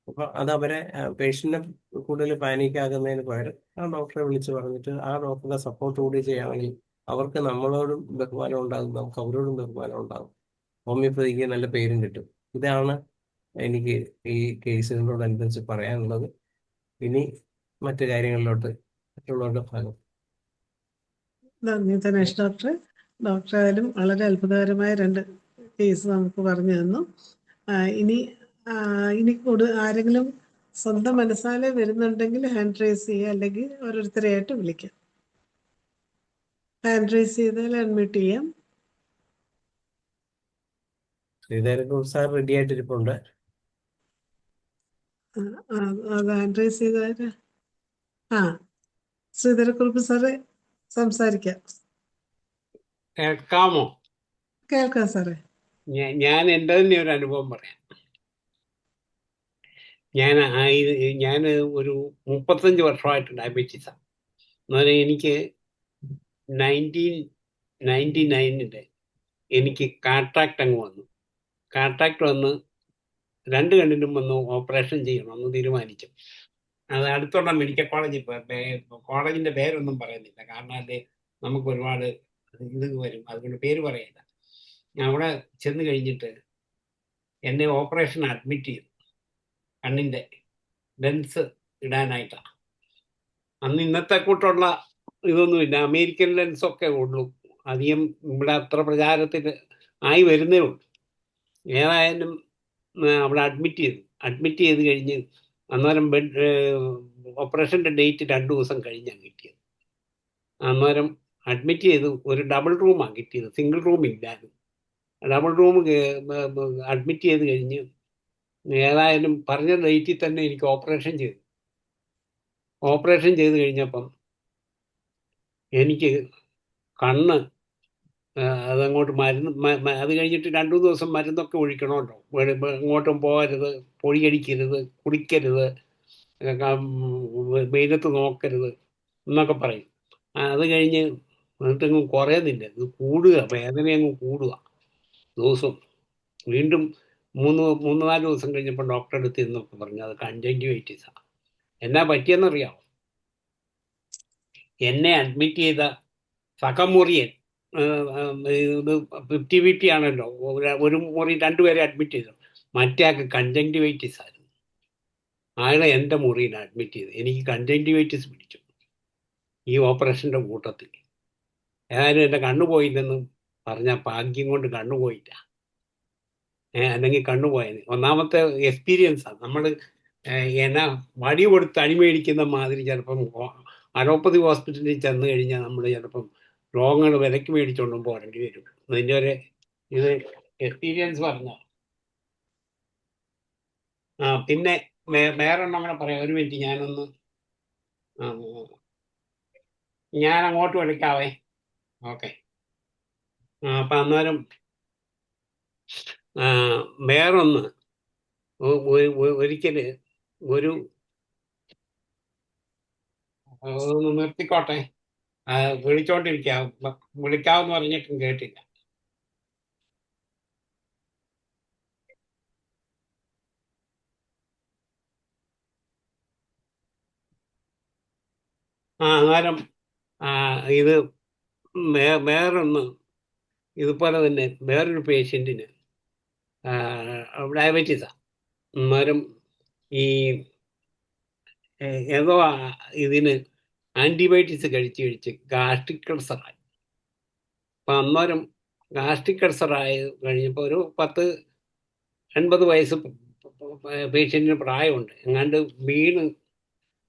Speaker 2: അപ്പൊ അത് അവരെ പേഷ്യന്റിനെ കൂടുതൽ പാനിക് ആകുന്നതിന് പകരം ആ ഡോക്ടറെ വിളിച്ച് പറഞ്ഞിട്ട് ആ ഡോക്ടറുടെ സപ്പോർട്ട് കൂടി ചെയ്യുകയാണെങ്കിൽ അവർക്ക് നമ്മളോടും ബഹുമാനം ഉണ്ടാകും, നമുക്ക് അവരോടും ബഹുമാനം ഉണ്ടാകും. ഹോമിയോപ്പതിക്ക് നല്ല പേരും കിട്ടും. ഇതാണ് എനിക്ക് ഈ കേസുകളോടനുബന്ധിച്ച് പറയാനുള്ളത്. ഇനി മറ്റു കാര്യങ്ങളിലോട്ട്, മറ്റുള്ളവരുടെ ഭാഗം.
Speaker 1: നന്ദി ധനേഷ് ഡോക്ടർ. ഡോക്ടർ ആയാലും വളരെ അത്ഭുതകരമായ 2 കേസ് നമുക്ക് പറഞ്ഞു തന്നു. ഇനി ഇനി ആരെങ്കിലും സ്വന്തം മനസ്സാലെ വരുന്നുണ്ടെങ്കിൽ ഹാൻഡ് റൈസ് ചെയ്യുക, അല്ലെങ്കിൽ ഓരോരുത്തരെയായിട്ട് വിളിക്കാം. ഹാൻഡ് റൈസ് ചെയ്താൽ അഡ്മിറ്റ് ചെയ്യാം.
Speaker 2: ശ്രീധരൻ സാർ റെഡി ആയിട്ടിരിപ്പുണ്ട്.
Speaker 1: അത് ഹാൻഡ് റൈസ് ചെയ്താൽ ശ്രീധരക്കുറുപ്പ് സാറ് സംസാരിക്കാം.
Speaker 3: കേൾക്കാമോ?
Speaker 1: കേൾക്കാം സാറേ.
Speaker 3: ഞാൻ എൻ്റെ തന്നെ ഒരു അനുഭവം പറയാം. ഞാൻ ഒരു 35 വർഷമായിട്ട് ഡയബറ്റീസാണ്. എന്നാൽ എനിക്ക് 1999 എനിക്ക് കാട്രാക്ട് അങ്ങ് വന്നു. കാട്രാക്ട് വന്ന് 2 കണ്ണിനും വന്ന് ഓപ്പറേഷൻ ചെയ്യണമെന്ന് തീരുമാനിച്ചു. അത് അടുത്തുള്ള മെഡിക്കൽ കോളേജിൽ കോളേജിന്റെ പേരൊന്നും പറയുന്നില്ല, കാരണം അത് നമുക്ക് ഒരുപാട് ഇത് വരും, അതുകൊണ്ട് പേര് പറയില്ല. അവിടെ ചെന്ന് കഴിഞ്ഞിട്ട് എന്നെ ഓപ്പറേഷൻ അഡ്മിറ്റ് ചെയ്തു, കണ്ണിന്റെ ലെൻസ് ഇടാനായിട്ടാണ്. അന്ന് ഇന്നത്തെ കൂട്ടുള്ള ഇതൊന്നുമില്ല, അമേരിക്കൻ ലെൻസ് ഒക്കെ ഉള്ളൂ, അധികം ഇവിടെ അത്ര പ്രചാരത്തിൽ ആയി വരുന്നേ ഉള്ളൂ. ഏതായാലും അവിടെ അഡ്മിറ്റ് ചെയ്ത് കഴിഞ്ഞ് അന്നേരം ഓപ്പറേഷൻ്റെ ഡേറ്റ് 2 ദിവസം കഴിഞ്ഞാണ് കിട്ടിയത്. അന്നേരം അഡ്മിറ്റ് ചെയ്ത് ഒരു ഡബിൾ റൂമാണ് കിട്ടിയത്, സിംഗിൾ റൂം ഇല്ലായിരുന്നു. ഡബിൾ റൂം അഡ്മിറ്റ് ചെയ്ത് കഴിഞ്ഞ് ഏതായാലും പറഞ്ഞ ഡേറ്റിൽ തന്നെ എനിക്ക് ഓപ്പറേഷൻ ചെയ്ത് കഴിഞ്ഞപ്പം എനിക്ക് കണ്ണ് അതങ്ങോട്ട് അത് കഴിഞ്ഞിട്ട് 2 ദിവസം മരുന്നൊക്കെ ഒഴിക്കണമല്ലോ. എങ്ങോട്ടും പോകരുത്, പൊടിയടിക്കരുത്, കുടിക്കരുത്, വെയിലത്ത് നോക്കരുത് എന്നൊക്കെ പറയും. അത് കഴിഞ്ഞ് എന്നിട്ടങ്ങ് കുറയുന്നില്ല, ഇത് കൂടുക, വേദന അങ്ങ് കൂടുക ദിവസവും. വീണ്ടും 3-4 ദിവസം കഴിഞ്ഞപ്പോൾ ഡോക്ടറെ അടുത്ത് ചെന്നപ്പോൾ പറഞ്ഞു അത് കൺജങ്ക്റ്റിവൈറ്റിസാണ്. എന്നാ പറ്റിയെന്നറിയാമോ? എന്നെ അഡ്മിറ്റ് ചെയ്ത സഹമുറിയൻ, ഇത് 50-50 ആണല്ലോ, ഒരു മുറി 2 പേരെ അഡ്മിറ്റ് ചെയ്തു, മറ്റേ ആൾക്ക് കൺജങ്ക്റ്റിവൈറ്റിസ് ആയിരുന്നു. അയാളെ എൻ്റെ മുറിയിൽ അഡ്മിറ്റ് ചെയ്തു. എനിക്ക് കൺജങ്ക്റ്റിവൈറ്റിസ് പിടിച്ചു ഈ ഓപ്പറേഷൻ്റെ കൂട്ടത്തിൽ. ഏതായാലും എൻ്റെ കണ്ണു പോയില്ലെന്നും പറഞ്ഞാൽ ഭാഗ്യം കൊണ്ട് കണ്ണുപോയില്ല, അല്ലെങ്കിൽ കണ്ണുപോയത്. ഒന്നാമത്തെ എക്സ്പീരിയൻസാണ്. നമ്മൾ എന്നാ വടി കൊടുത്ത് അടിമേടിക്കുന്ന മാതിരി ചിലപ്പം അലോപ്പതി ഹോസ്പിറ്റലിൽ ചെന്ന് കഴിഞ്ഞാൽ നമ്മൾ ചിലപ്പം രോഗങ്ങൾ വിലക്ക് മേടിച്ചുകൊണ്ടും പോരേണ്ടി വരും. അതിൻ്റെ ഒരു ഇത് എക്സ്പീരിയൻസ് പറഞ്ഞ. പിന്നെ വേറൊന്നും അങ്ങനെ പറയാം. ഒരു മിനിറ്റ്, ഞാൻ അങ്ങോട്ട് വിളിക്കാവേ. ഓക്കെ. അപ്പം അന്നേരം വേറൊന്ന്, ഒരിക്കൽ ഒന്ന് നിർത്തിക്കോട്ടെ, വിളിക്കാമെന്ന് പറഞ്ഞിട്ടും കേട്ടില്ല. അന്നേരം ഇത് വേറൊന്ന്, ഇതുപോലെ തന്നെ വേറൊരു പേഷ്യൻറ്റിന് ഡയബറ്റീസാണ്. അന്നേരം ഈ ഏതോ ഇതിന് ആൻറ്റിബയോട്ടിക്സ് കഴിച്ച് ഗാസ്ട്രിക് അൾസറായി. അപ്പം അന്നേരം ഗാസ്ട്രിക് അൾസറായി കഴിഞ്ഞപ്പോൾ ഒരു 10-80 വയസ്സ് പേഷ്യൻറ്റിന് പ്രായമുണ്ട്. എങ്ങാണ്ട്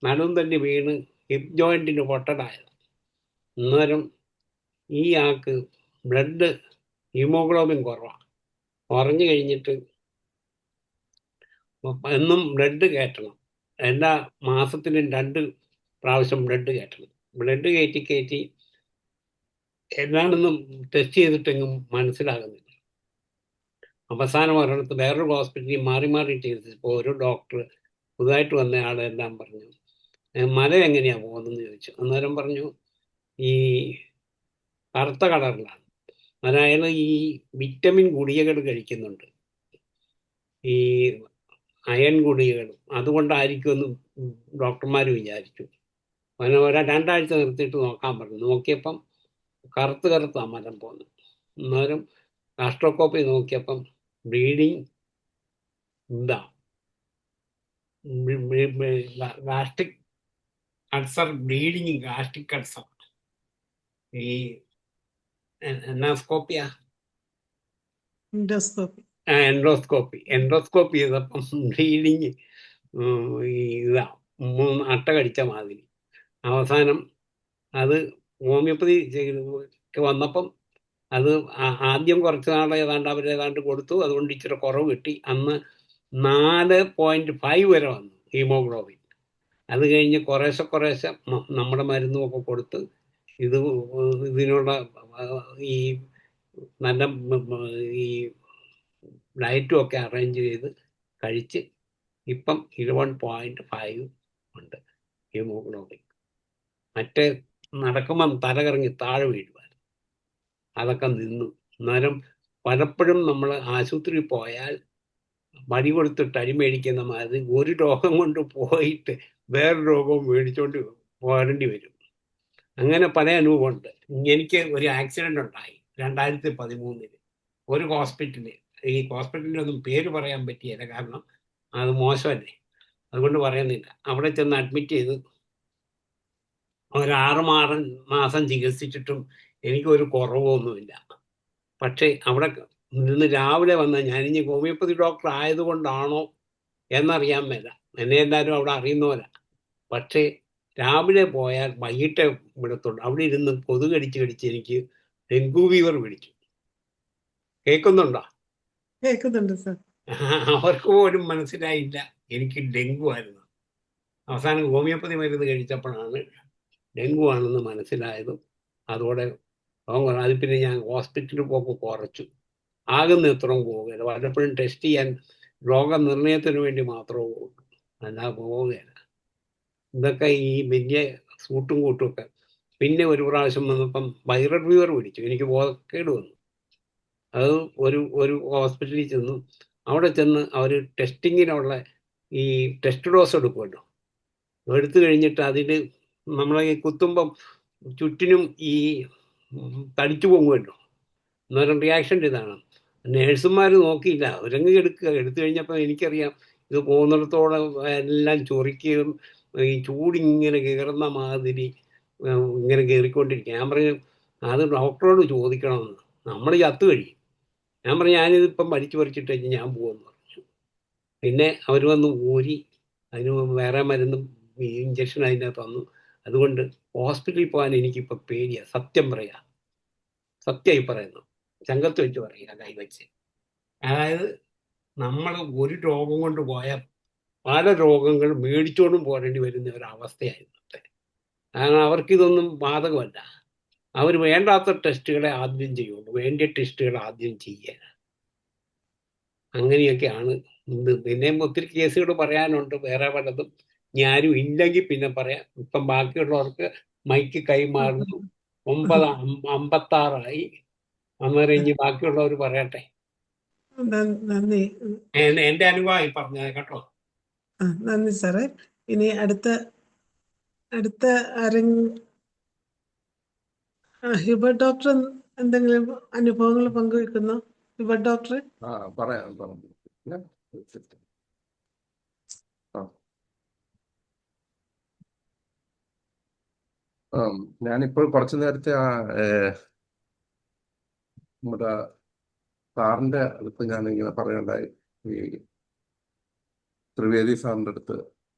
Speaker 3: നടും തന്നെ വീണ് ഹിപ്പ് ജോയിൻറ്റിന് പൊട്ടലായത്. അന്നേരം ഈ ആൾക്ക് ഹീമോഗ്ലോബിൻ കുറവാണ്. കുറഞ്ഞു കഴിഞ്ഞിട്ട് എന്നും ബ്ലഡ് കയറ്റണം, എല്ലാ മാസത്തിലും 2 പ്രാവശ്യം ബ്ലഡ് കയറ്റണം. ബ്ലഡ് കയറ്റി എന്താണെന്നും ടെസ്റ്റ് ചെയ്തിട്ടെങ്കിലും മനസ്സിലാകുന്നില്ല. അവസാനം ഒരിടത്ത് വേറൊരു ഹോസ്പിറ്റലിൽ മാറി ചികിത്സിച്ചപ്പോൾ ഒരു ഡോക്ടർ പുതുതായിട്ട് വന്ന ആളെല്ലാം പറഞ്ഞു മല എങ്ങനെയാ പോകുന്നതെന്ന് ചോദിച്ചു. അന്നേരം പറഞ്ഞു ഈ കറുത്ത കളറിലാണ്. അതായത് ഈ വിറ്റമിൻ ഗുളികകൾ കഴിക്കുന്നുണ്ട്, ഈ അയൺ ഗുളികകൾ, അതുകൊണ്ടായിരിക്കുമെന്ന് ഡോക്ടർമാർ വിചാരിച്ചു. അങ്ങനെ 2 ആഴ്ച നിർത്തിയിട്ട് നോക്കാൻ പറഞ്ഞു. നോക്കിയപ്പം കറുത്ത മരം പോകുന്നു. അന്നേരം ഗാസ്ട്രോസ്കോപ്പി നോക്കിയപ്പം ബ്ലീഡിങ് എന്താ gastric ulcer, bleeding gastric ulcer. ഈ എൻഡോസ്കോപ്പിയാ
Speaker 1: ഇൻഡോസ്കോപ്പി.
Speaker 3: എൻഡോസ്കോപ്പി ചെയ്തപ്പം ബ്ലീഡിങ് ഈ ഇതാ 3 അട്ട കടിച്ച മാതിരി. അവസാനം അത് ഹോമിയോപ്പതി വന്നപ്പം അത് ആദ്യം കുറച്ച് നാൾ ഏതാണ്ട് കൊടുത്തു. അതുകൊണ്ട് ഇച്ചിരി കുറവ് കിട്ടി. അന്ന് 4.5 വരെ വന്നു ഹീമോഗ്ലോബിൻ. അത് കഴിഞ്ഞ് കുറേശ്ശെ നമ്മുടെ മരുന്നും ഒക്കെ കൊടുത്ത് ഇതിനുള്ള ഈ നല്ല ഈ ഡയറ്റും ഒക്കെ അറേഞ്ച് ചെയ്ത് കഴിച്ച് ഇപ്പം 11.5 ഉണ്ട് ഹീമോഗ്ലോബിൻ. മറ്റേ നടക്കുമ്പം തലകറങ്ങി താഴെ വീഴുമായിരുന്നു, അതൊക്കെ നിന്നു. അന്നേരം പലപ്പോഴും നമ്മൾ ആശുപത്രിയിൽ പോയാൽ മടി കൊടുത്തിട്ട് അരി മേടിക്കുന്ന മാതിരി ഒരു രോഗം കൊണ്ട് പോയിട്ട് വേറെ രോഗവും മേടിച്ചോണ്ട് പോരേണ്ടി വരും. അങ്ങനെ പല അനുഭവമുണ്ട്. എനിക്ക് ഒരു ആക്സിഡന്റ് ഉണ്ടായി 2013 ഒരു ഹോസ്പിറ്റലിൽ. ഈ ഹോസ്പിറ്റലിൻ്റെ ഒന്നും പേര് പറയാൻ പറ്റിയില്ല, കാരണം അത് മോശമല്ലേ, അതുകൊണ്ട് പറയുന്നില്ല. അവിടെ ചെന്ന് അഡ്മിറ്റ് ചെയ്ത് ഒരു 6 മാസം ചികിത്സിച്ചിട്ടും എനിക്കൊരു കുറവൊന്നുമില്ല. പക്ഷേ അവിടെ നിന്ന് രാവിലെ വന്ന ഞാനിനി ഹോമിയോപ്പതി ഡോക്ടർ ആയതുകൊണ്ടാണോ എന്നറിയാൻ മേല, എന്നെ എല്ലാവരും അവിടെ അറിയുന്നവരാ. പക്ഷേ രാവിലെ പോയാൽ വൈകിട്ടേ വിടത്തുള്ളൂ. അവിടെ ഇരുന്ന് കൊതുക് കടിച്ച് എനിക്ക് ഡെങ്കു ഫീവർ പിടിച്ചു. കേൾക്കുന്നുണ്ടോ?
Speaker 1: കേൾക്കുന്നുണ്ട് സാർ.
Speaker 3: അവർക്ക് പോലും മനസ്സിലായില്ല എനിക്ക് ഡെങ്കു ആയിരുന്നു. അവസാനം ഹോമിയോപ്പതി മരുന്ന് കഴിച്ചപ്പോഴാണ് ഡെങ്കു ആണെന്ന് മനസ്സിലായതും അതോടെ അത് പിന്നെ ഞാൻ ഹോസ്പിറ്റലിൽ പോക്ക് കുറച്ചു. ആകുന്ന എത്രയും പോവുകയില്ല. വല്ലപ്പോഴും ടെസ്റ്റ് ചെയ്യാൻ രോഗനിർണയത്തിന് വേണ്ടി മാത്രമേ പോകുള്ളൂ, അല്ലാതെ പോവുകയില്ല. ഇതൊക്കെ ഈ വലിയ സൂട്ടും കൂട്ടുമൊക്കെ. പിന്നെ ഒരു പ്രാവശ്യം വന്നപ്പം വൈറൽ ഫീവർ പിടിച്ചു, എനിക്ക് ബോധക്കേട് വന്നു. അത് ഒരു ഹോസ്പിറ്റലിൽ ചെന്നു. അവിടെ ചെന്ന് അവർ ടെസ്റ്റിങ്ങിനുള്ള ഈ ടെസ്റ്റ് ഡോസ് എടുക്കുമല്ലോ, എടുത്തു കഴിഞ്ഞിട്ട് അതിന് നമ്മളെ ഈ കുത്തുമ്പം ചുറ്റിനും ഈ തടിച്ചു പോകുമല്ലോ. അന്നേരം റിയാക്ഷൻ ഇതാണ്. നേഴ്സുമാർ നോക്കിയില്ല, അവരങ്ങ് എടുത്തു കഴിഞ്ഞപ്പോൾ എനിക്കറിയാം ഇത് പോകുന്നിടത്തോളം എല്ലാം ചൊറിക്കുകയും ഈ ചൂടിങ്ങനെ കയറുന്ന മാതിരി ഇങ്ങനെ കയറിക്കൊണ്ടിരിക്കുക. ഞാൻ പറഞ്ഞു അത് ഡോക്ടറോട് ചോദിക്കണമെന്ന്, നമ്മൾ ചത്തു കഴിയും. ഞാൻ പറഞ്ഞു ഞാനിതിപ്പം വലിച്ചു പറിച്ചിട്ട് കഴിഞ്ഞ് ഞാൻ പോകുമെന്ന് പറഞ്ഞു. പിന്നെ അവർ വന്ന് ഊരി അതിന് വേറെ മരുന്നും ഇഞ്ചക്ഷൻ അതിനകത്ത് തന്നു. അതുകൊണ്ട് ഹോസ്പിറ്റലിൽ പോകാൻ എനിക്കിപ്പോൾ പേടിയാണ്, സത്യം പറയാം. സത്യമായി പറയുന്നു, ചങ്കത്ത് വെച്ച് പറയുക, കൈവച്ച്. അതായത് നമ്മൾ ഒരു രോഗം കൊണ്ട് പോയാൽ പല രോഗങ്ങൾ മേടിച്ചോണ്ടും പോരേണ്ടി വരുന്ന ഒരവസ്ഥയായിരുന്നു. കാരണം അവർക്കിതൊന്നും ബാധകമല്ല. അവർ വേണ്ടാത്ത ടെസ്റ്റുകളെ ആദ്യം ചെയ്യുള്ളൂ, വേണ്ടിയ ടെസ്റ്റുകൾ ആദ്യം ചെയ്യുക. അങ്ങനെയൊക്കെയാണ് ഇത്. പിന്നെയും ഒത്തിരി കേസുകൾ പറയാനുണ്ട്, വേറെ പലതും. ഞാനും ഇല്ലെങ്കിൽ പിന്നെ പറയാം. ഇപ്പം ബാക്കിയുള്ളവർക്ക് മൈക്ക് കൈമാറുന്നു. 9:56 അന്നേരം ഇനി ബാക്കിയുള്ളവർ പറയട്ടെ.
Speaker 1: നന്ദി.
Speaker 3: എന്റെ അനുഭവമായി പറഞ്ഞത് കേട്ടോ.
Speaker 1: നന്ദി സാറേ. ഇനി അടുത്ത ഹിബർട്ട് ഡോക്ടർ എന്തെങ്കിലും അനുഭവങ്ങൾ പങ്കുവെക്കുന്നു? Hibbert doctor.
Speaker 4: പറയാം. ഞാനിപ്പോൾ കുറച്ചു നേരത്തെ നമ്മുടെ സാറിന്റെ അടുത്ത് ഞാനിങ്ങനെ പറയുണ്ടായി, ഈ ത്രിവേദി സാറിൻ്റെ അടുത്ത്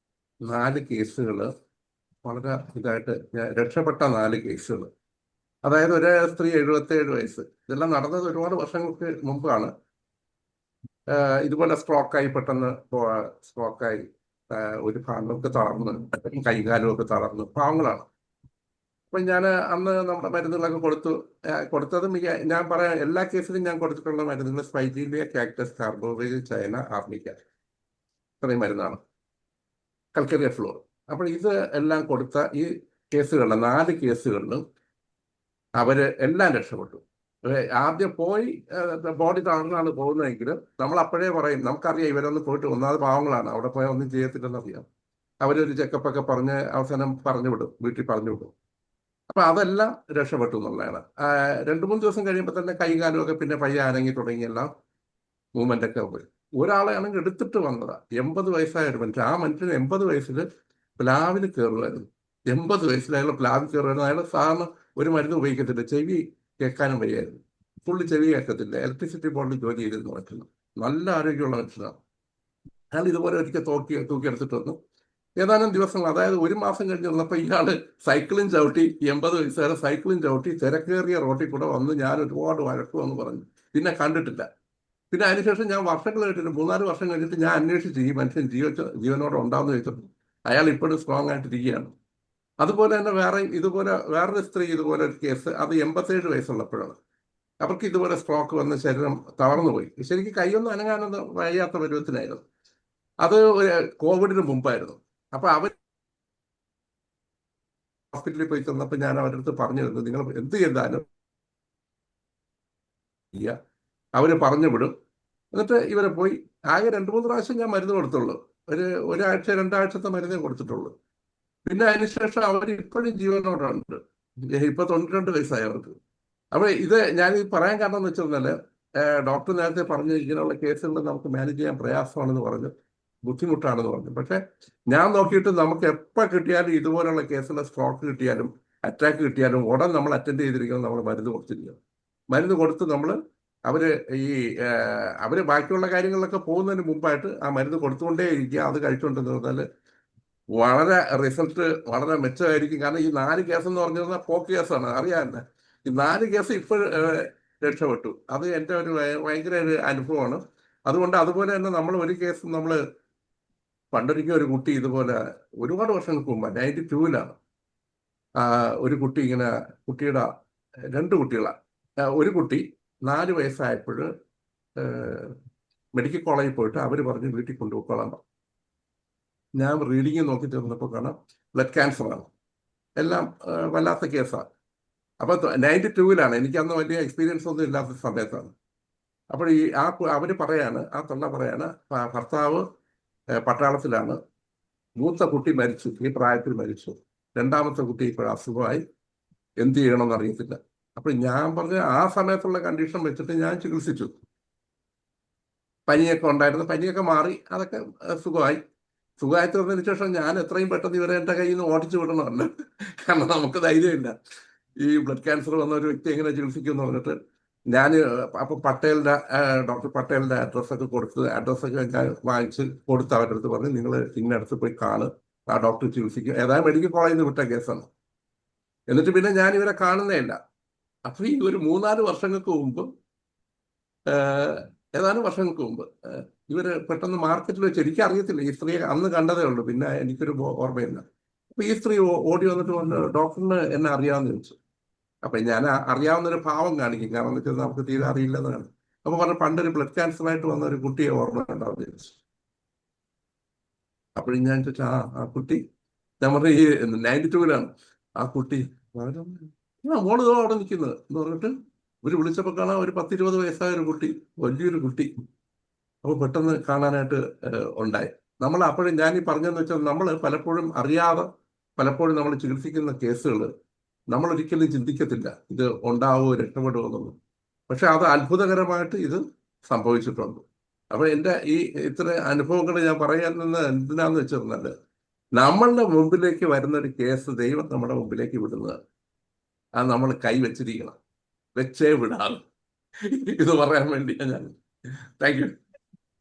Speaker 4: 4 കേസുകൾ വളരെ ഇതായിട്ട് രക്ഷപ്പെട്ട 4 കേസുകൾ. അതായത് ഒരു സ്ത്രീ 77 വയസ്സ്. ഇതെല്ലാം നടന്നത് ഒരുപാട് വർഷങ്ങൾക്ക് മുമ്പാണ്. ഇതുപോലെ പെട്ടെന്ന് സ്ട്രോക്കായി ഒരു ഭാഗമൊക്കെ തളർന്ന്, കൈകാലുമൊക്കെ തളർന്ന്, പാവങ്ങളാണ്. അപ്പം ഞാൻ അന്ന് നമ്മുടെ മരുന്നുകളൊക്കെ കൊടുത്തത് ഞാൻ പറയാം, എല്ലാ കേസിലും ഞാൻ കൊടുത്തിട്ടുള്ള മരുന്നുകൾ സ്പൈജീലിയ, കാക്ടസ്, കാർബോവൈൽ, ചൈന, ആർമിക്ക, ഇത്രയും മരുന്നാണ്. കൽക്കരിയ ഫ്ലോർ. അപ്പോൾ ഇത് എല്ലാം കൊടുത്ത ഈ കേസുകളിൽ 4 കേസുകളിലും അവര് എല്ലാം രക്ഷപ്പെട്ടു. ആദ്യം പോയി ബോഡി തളർന്നാണ് പോകുന്നതെങ്കിലും നമ്മൾ അപ്പോഴേ പറയും, നമുക്കറിയാം ഇവരൊന്നും പോയിട്ട് ഒന്നാമത് പാവങ്ങളാണ്, അവിടെ പോയാൽ ഒന്നും ചെയ്യത്തില്ലെന്നറിയാം. അവരൊരു ചെക്കപ്പൊക്കെ പറഞ്ഞ് അവസാനം പറഞ്ഞു വിടും, വീട്ടിൽ പറഞ്ഞു വിടും. അപ്പൊ അതെല്ലാം രക്ഷപ്പെട്ടു എന്നുള്ളതാണ്. 2-3 ദിവസം കഴിയുമ്പോൾ തന്നെ കൈകാലുമൊക്കെ പിന്നെ പയ്യെ അനങ്ങി തുടങ്ങിയെല്ലാം മൂവ്മെന്റ് ഒക്കെ പോയി. ഒരാളെയാണെങ്കിൽ എടുത്തിട്ട് വന്നതാ, 80 വയസ്സായ ഒരു മനുഷ്യൻ. ആ മനുഷ്യന് 80 വയസ്സിൽ പ്ലാവിൽ കയറുമായിരുന്നു. 80 വയസ്സിൽ അയാൾ പ്ലാവിൽ കയറുമായിരുന്നു. അയാൾ സാധാരണ ഒരു മരുന്ന് ഉപയോഗിക്കത്തില്ല, ചെവി കേൾക്കാനും വയ്യായിരുന്നു. ഫുള്ള് ചെവി കേൾക്കത്തില്ല. ഇലക്ട്രിസിറ്റി ബോർഡിൽ ജോലി ചെയ്തിരുന്ന മനുഷ്യനാണ്, നല്ല ആരോഗ്യമുള്ള മനുഷ്യനാണ്. അയാൾ ഇതുപോലെ ഒരിക്കൽ തൂക്കിയെടുത്തിട്ട് വന്നു. ഏതാനും ദിവസങ്ങൾ, അതായത് 1 മാസം കഴിഞ്ഞ് വന്നപ്പോൾ ഇയാള് സൈക്കിളും ചവിട്ടി, 80 വയസ്സുകാരെ സൈക്കിളും ചവിട്ടി തിരക്കേറിയ റോട്ടിൽ കൂടെ വന്ന് ഞാൻ ഒരുപാട് വഴക്കുമെന്ന് പറഞ്ഞു. പിന്നെ കണ്ടിട്ടില്ല. പിന്നെ അതിനുശേഷം ഞാൻ വർഷങ്ങൾ കഴിഞ്ഞിട്ട് 3-4 വർഷം കഴിഞ്ഞിട്ട് ഞാൻ അന്വേഷിച്ച് ഈ മനുഷ്യൻ ജീവനോടെ ഉണ്ടാവുന്ന ചോദിച്ചപ്പോൾ അയാൾ ഇപ്പോഴും സ്ട്രോങ് ആയിട്ടിരിക്കുകയാണ്. അതുപോലെ തന്നെ ഇതുപോലെ വേറൊരു സ്ത്രീ ഇതുപോലെ ഒരു കേസ്, അത് 87 വയസ്സുള്ളപ്പോഴാണ്. അവർക്ക് ഇതുപോലെ സ്ട്രോക്ക് വന്ന് ശരീരം തളർന്നു പോയി. ശരിക്കും കൈയൊന്നും അനങ്ങാനൊന്നും വയ്യാത്ത പരുവത്തിനായിരുന്നു. അത് കോവിഡിന് മുമ്പായിരുന്നു. അപ്പൊ അവർ ഹോസ്പിറ്റലിൽ പോയി ചെന്നപ്പോൾ ഞാൻ അവരുടെ അടുത്ത് പറഞ്ഞിരുന്നു, നിങ്ങൾ എന്ത് ചെയ്താലും അവര് പറഞ്ഞു വിടും. എന്നിട്ട് ഇവരെ പോയി ആകെ 2-3 പ്രാവശ്യം ഞാൻ മരുന്ന് കൊടുത്തുള്ളൂ. ഒരാഴ്ച 2 ആഴ്ചത്തെ മരുന്നേ കൊടുത്തിട്ടുള്ളൂ. പിന്നെ അതിനുശേഷം അവർ ഇപ്പോഴും ജീവനോടെ ഉണ്ട്. ഇപ്പൊ 92 വയസ്സായി അവർക്ക്. അപ്പൊ ഇത് ഞാൻ ഈ പറയാൻ കാരണം എന്ന് വെച്ചിരുന്നാല്, ഡോക്ടർ നേരത്തെ പറഞ്ഞു ഇങ്ങനെയുള്ള കേസുകൾ നമുക്ക് മാനേജ് ചെയ്യാൻ പ്രയാസമാണെന്ന് പറഞ്ഞു, ബുദ്ധിമുട്ടാണെന്ന് പറഞ്ഞു. പക്ഷെ ഞാൻ നോക്കിയിട്ട് നമുക്ക് എപ്പോൾ കിട്ടിയാലും ഇതുപോലുള്ള കേസുകൾ, സ്ട്രോക്ക് കിട്ടിയാലും അറ്റാക്ക് കിട്ടിയാലും ഉടൻ നമ്മൾ അറ്റൻഡ് ചെയ്തിരിക്കണം. നമ്മൾ മരുന്ന് കൊടുത്തിരിക്കണം. മരുന്ന് കൊടുത്ത് അവര് ബാക്കിയുള്ള കാര്യങ്ങളിലൊക്കെ പോകുന്നതിന് മുമ്പായിട്ട് ആ മരുന്ന് കൊടുത്തുകൊണ്ടേ ഇരിക്കുക. അത് കഴിച്ചുകൊണ്ടെന്ന് പറഞ്ഞാൽ വളരെ റിസൾട്ട് വളരെ മെച്ചമായിരിക്കും. കാരണം ഈ 4 കേസ് എന്ന് പറഞ്ഞിരുന്നാൽ പോക്ക് കേസാണ്, അറിയാമല്ല. ഈ 4 കേസ് ഇപ്പോൾ രക്ഷപ്പെട്ടു. അത് എൻ്റെ ഒരു ഭയങ്കര ഒരു അനുഭവമാണ്. അതുപോലെ തന്നെ നമ്മൾ ഒരു കേസ് പണ്ടൊരിക്കൽ ഒരു കുട്ടി ഇതുപോലെ ഒരുപാട് വർഷങ്ങൾക്ക് മുമ്പ് 92-ലാണ് ഒരു കുട്ടി ഇങ്ങനെ, കുട്ടിയുടെ 2 കുട്ടികളാണ്. ഒരു കുട്ടി 4 വയസ്സായപ്പോൾ മെഡിക്കൽ കോളേജിൽ പോയിട്ട് അവർ പറഞ്ഞ് വീട്ടിൽ കൊണ്ടുപോയിക്കോളാൻ പറഞ്ഞു. ഞാൻ റീഡിങ് നോക്കി തീർന്നപ്പോൾ കാണാം ബ്ലഡ് ക്യാൻസറാണ്. എല്ലാം വല്ലാത്ത കേസാണ്. അപ്പോൾ 92-ലാണ്. എനിക്കന്ന് വലിയ എക്സ്പീരിയൻസ് ഒന്നും ഇല്ലാത്ത സമയത്താണ്. അപ്പോൾ അവര് പറയാണ്, ആ തൊള്ള പറയാണ്, ഭർത്താവ് പട്ടാളത്തിലാണ്, മൂത്ത കുട്ടി മരിച്ചു, ഈ പ്രായത്തിൽ മരിച്ചു, 2ാമത്തെ കുട്ടി ഇപ്പോൾ അസുഖമായി, എന്ത് ചെയ്യണമെന്ന് അറിയത്തില്ല. അപ്പൊ ഞാൻ പറഞ്ഞ ആ സമയത്തുള്ള കണ്ടീഷൻ വെച്ചിട്ട് ഞാൻ ചികിത്സിച്ചു. പനിയൊക്കെ ഉണ്ടായിരുന്നു, പനിയൊക്കെ മാറി, അതൊക്കെ സുഖമായി തീർന്നതിന് ശേഷം ഞാൻ എത്രയും പെട്ടെന്ന് ഇവരെ എൻ്റെ കയ്യിൽ നിന്ന് ഓടിച്ചു വിടണമല്ലോ. കാരണം നമുക്ക് ധൈര്യമില്ല, ഈ ബ്ലഡ് ക്യാൻസർ വന്ന ഒരു വ്യക്തി എങ്ങനെ ചികിത്സിക്കുമെന്ന് പറഞ്ഞിട്ട് ഞാൻ അപ്പൊ ഡോക്ടർ പട്ടേലിന്റെ അഡ്രസ്സൊക്കെ ഞാൻ വാങ്ങിച്ച് കൊടുത്ത് അവരുടെ അടുത്ത് പറഞ്ഞ് നിങ്ങൾ ഇന്നടുത്ത് പോയി കാണും, ആ ഡോക്ടർ ചികിത്സിക്കും. ഏതായാലും മെഡിക്കൽ കോളേജിൽ നിന്ന് വിട്ട കേസാണ്. എന്നിട്ട് പിന്നെ ഞാൻ ഇവരെ കാണുന്നേ ഇല്ല. അപ്പൊ ഈ ഒരു 3-4 വർഷങ്ങൾക്ക് മുമ്പ്, ഏതാനും വർഷങ്ങൾക്ക് മുമ്പ് ഇവര് പെട്ടെന്ന് മാർക്കറ്റിൽ വെച്ച്, എനിക്കറിയത്തില്ല, ഈ സ്ത്രീയെ അന്ന് കണ്ടതേ ഉള്ളൂ, പിന്നെ എനിക്കൊരു ഓർമ്മയില്ല. അപ്പൊ ഈ സ്ത്രീ ഓടി വന്നിട്ട് പറഞ്ഞു, ഡോക്ടറിന് എന്നെ അറിയാമെന്ന് ചോദിച്ചു. അപ്പൊ ഞാൻ അറിയാവുന്നൊരു ഭാവം കാണിക്കും, കാരണം എന്ന് വെച്ചാൽ നമുക്ക് തീരെ അറിയില്ലെന്നാണ്. അപ്പൊ പറഞ്ഞു, പണ്ടൊരു ബ്ലഡ് ക്യാൻസറായിട്ട് വന്ന ഒരു കുട്ടിയെ ഓർമ്മ ഉണ്ടാവും ചോദിച്ചു. അപ്പോഴും ഞാൻ ചോദിച്ചു, ആ കുട്ടി, ഞാൻ പറഞ്ഞു ഈ 92-ലാണ് ആ കുട്ടി. മോള് അവിടെ നിൽക്കുന്നത് എന്ന് പറഞ്ഞിട്ട് ഇവര് വിളിച്ചപ്പോൾ കാണാൻ ഒരു 10-20 വയസ്സായ ഒരു കുട്ടി, വലിയൊരു കുട്ടി. അപ്പൊ പെട്ടെന്ന് കാണാനായിട്ട് ഉണ്ടായി. നമ്മൾ അപ്പോഴും ഞാൻ ഈ പറഞ്ഞതെന്ന് വെച്ചാൽ, നമ്മൾ പലപ്പോഴും അറിയാതെ പലപ്പോഴും നമ്മൾ ചികിത്സിക്കുന്ന കേസുകൾ നമ്മൾ ഒരിക്കലും ചിന്തിക്കത്തില്ല ഇത് ഉണ്ടാവുമോ, രക്ഷപ്പെടുമോ എന്നുള്ളത്. പക്ഷെ അത് അത്ഭുതകരമായിട്ട് ഇത് സംഭവിച്ചിട്ടുണ്ട്. അപ്പൊ എൻ്റെ ഈ ഇത്ര അനുഭവങ്ങൾ ഞാൻ പറയാൻ എന്തിനാന്ന് വെച്ചിരുന്നാൽ, നമ്മളുടെ മുമ്പിലേക്ക് വരുന്ന ഒരു കേസ് ദൈവം നമ്മുടെ മുമ്പിലേക്ക് വിടുന്നത്, അത് നമ്മൾ കൈവച്ചിരിക്കണം, വെച്ചേ വിടാതെ. ഇത് പറയാൻ വേണ്ടിയാണ് ഞാൻ. Thank you.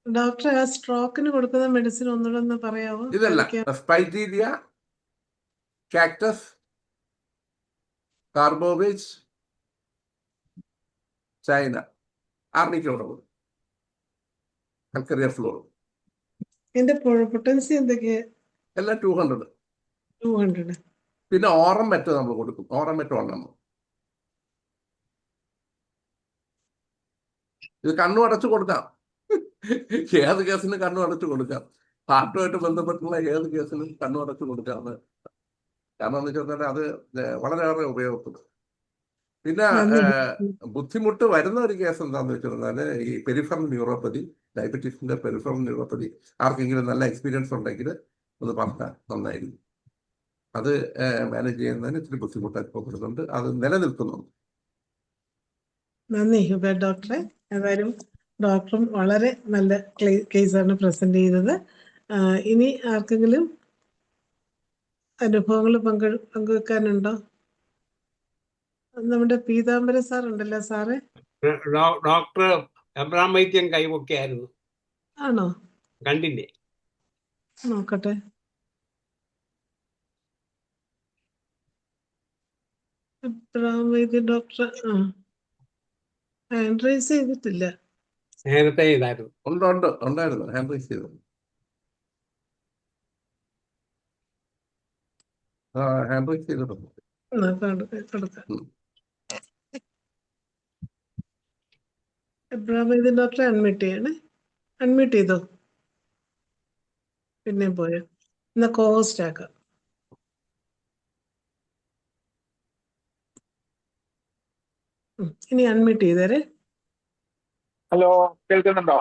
Speaker 1: ഡോക്ടർ, ആ സ്ട്രോക്കിന് കൊടുക്കുന്ന മെഡിസിൻ ഒന്നുകൂടെ പറയാമോ?
Speaker 4: ഇതല്ല, സ്പൈറ്റീരിയ, കാക്ടസ്, കാർബോവേജ്, ചൈന, ആർണിക്കോടവും കൽക്കറിയ ഫ്ലോറും
Speaker 1: എന്റെ പൊട്ടൻസി എന്തൊക്കെയാ?
Speaker 4: എല്ലാം 200.
Speaker 1: 200.
Speaker 4: പിന്നെ ഓറം മെറ്റ് നമ്മൾ കൊടുക്കും. ഓറം മെറ്റ് നമ്മൾ ഇത് കണ്ണു അടച്ചു കൊടുക്കാം. ഏത് കേസിന് കണ്ണു അടച്ചു കൊടുക്കാം. ഹാർട്ടുമായിട്ട് ബന്ധപ്പെട്ടുള്ള ഏത് കേസിനും കണ്ണുടച്ച് കൊടുക്കാവുന്ന. കാരണം എന്ന് വെച്ചാൽ അത് വളരെയേറെ ഉപയോഗപ്പെടും. പിന്നെ
Speaker 1: നന്ദി.
Speaker 4: ബുദ്ധിമുട്ട് വരുന്ന ഒരു കേസ് എന്താണെന്ന് വെച്ചിരുന്നാല് ഈ പെരിഫറൽ ന്യൂറോപ്പതി, ഡയബറ്റീസിന്റെ പെരിഫറൽ ന്യൂറോപ്പതി ആർക്കെങ്കിലും നല്ല എക്സ്പീരിയൻസ് ഉണ്ടെങ്കിൽ ഒന്ന് പറഞ്ഞാൽ നന്നായിരിക്കും. അത് മാനേജ് ചെയ്യുന്നതിന് ഇത്തിരി ബുദ്ധിമുട്ട് അനുഭവപ്പെടുന്നുണ്ട്, അത് നിലനിൽക്കുന്നുണ്ട്.
Speaker 1: നന്ദി ഹുബേർ ഡോക്ടറെ. ഏതായാലും ഡോക്ടറും വളരെ നല്ല കേസാണ് പ്രസന്റ് ചെയ്തത്. ഇനി ആർക്കെങ്കിലും അനുഭവങ്ങൾ പങ്കുവെക്കാനുണ്ടോ? നമ്മുടെ പീതാംബര സാർ ഉണ്ടല്ലോ സാറേ.
Speaker 3: ഡോക്ടർ എബ്രഹാം വൈദ്യൻ കൈവൊക്കെയായിരുന്നു,
Speaker 1: ആണോ?
Speaker 3: കണ്ടില്ലേ?
Speaker 1: നോക്കട്ടെ. എബ്രഹാം വൈദ്യ ഡോക്ടർ ഹാൻഡ് റൈസ് ചെയ്തിട്ടില്ല.
Speaker 3: നേരത്തെ ഇതായിരുന്നു.
Speaker 4: ഉണ്ടായിരുന്നു ഹാൻഡ് റൈസ് ചെയ്തു. ഹാൻഡ് റൈസ് ചെയ്തിട്ടുണ്ട്.
Speaker 1: കൊടുക്കാം. എബ്രഹാം വൈദ്യ ഡോക്ടറെ അൺമ്യൂട്ട് ചെയ്യണേ. അൺമ്യൂട്ട് ചെയ്തോ? പിന്നെ പോയോ? എന്നാ കോസ്റ്റ് ആക്കാം. ഇനി അൺമ്യൂട്ട് ചെയ്തേരെ.
Speaker 5: ഹലോ, കേൾക്കുന്നുണ്ടോ?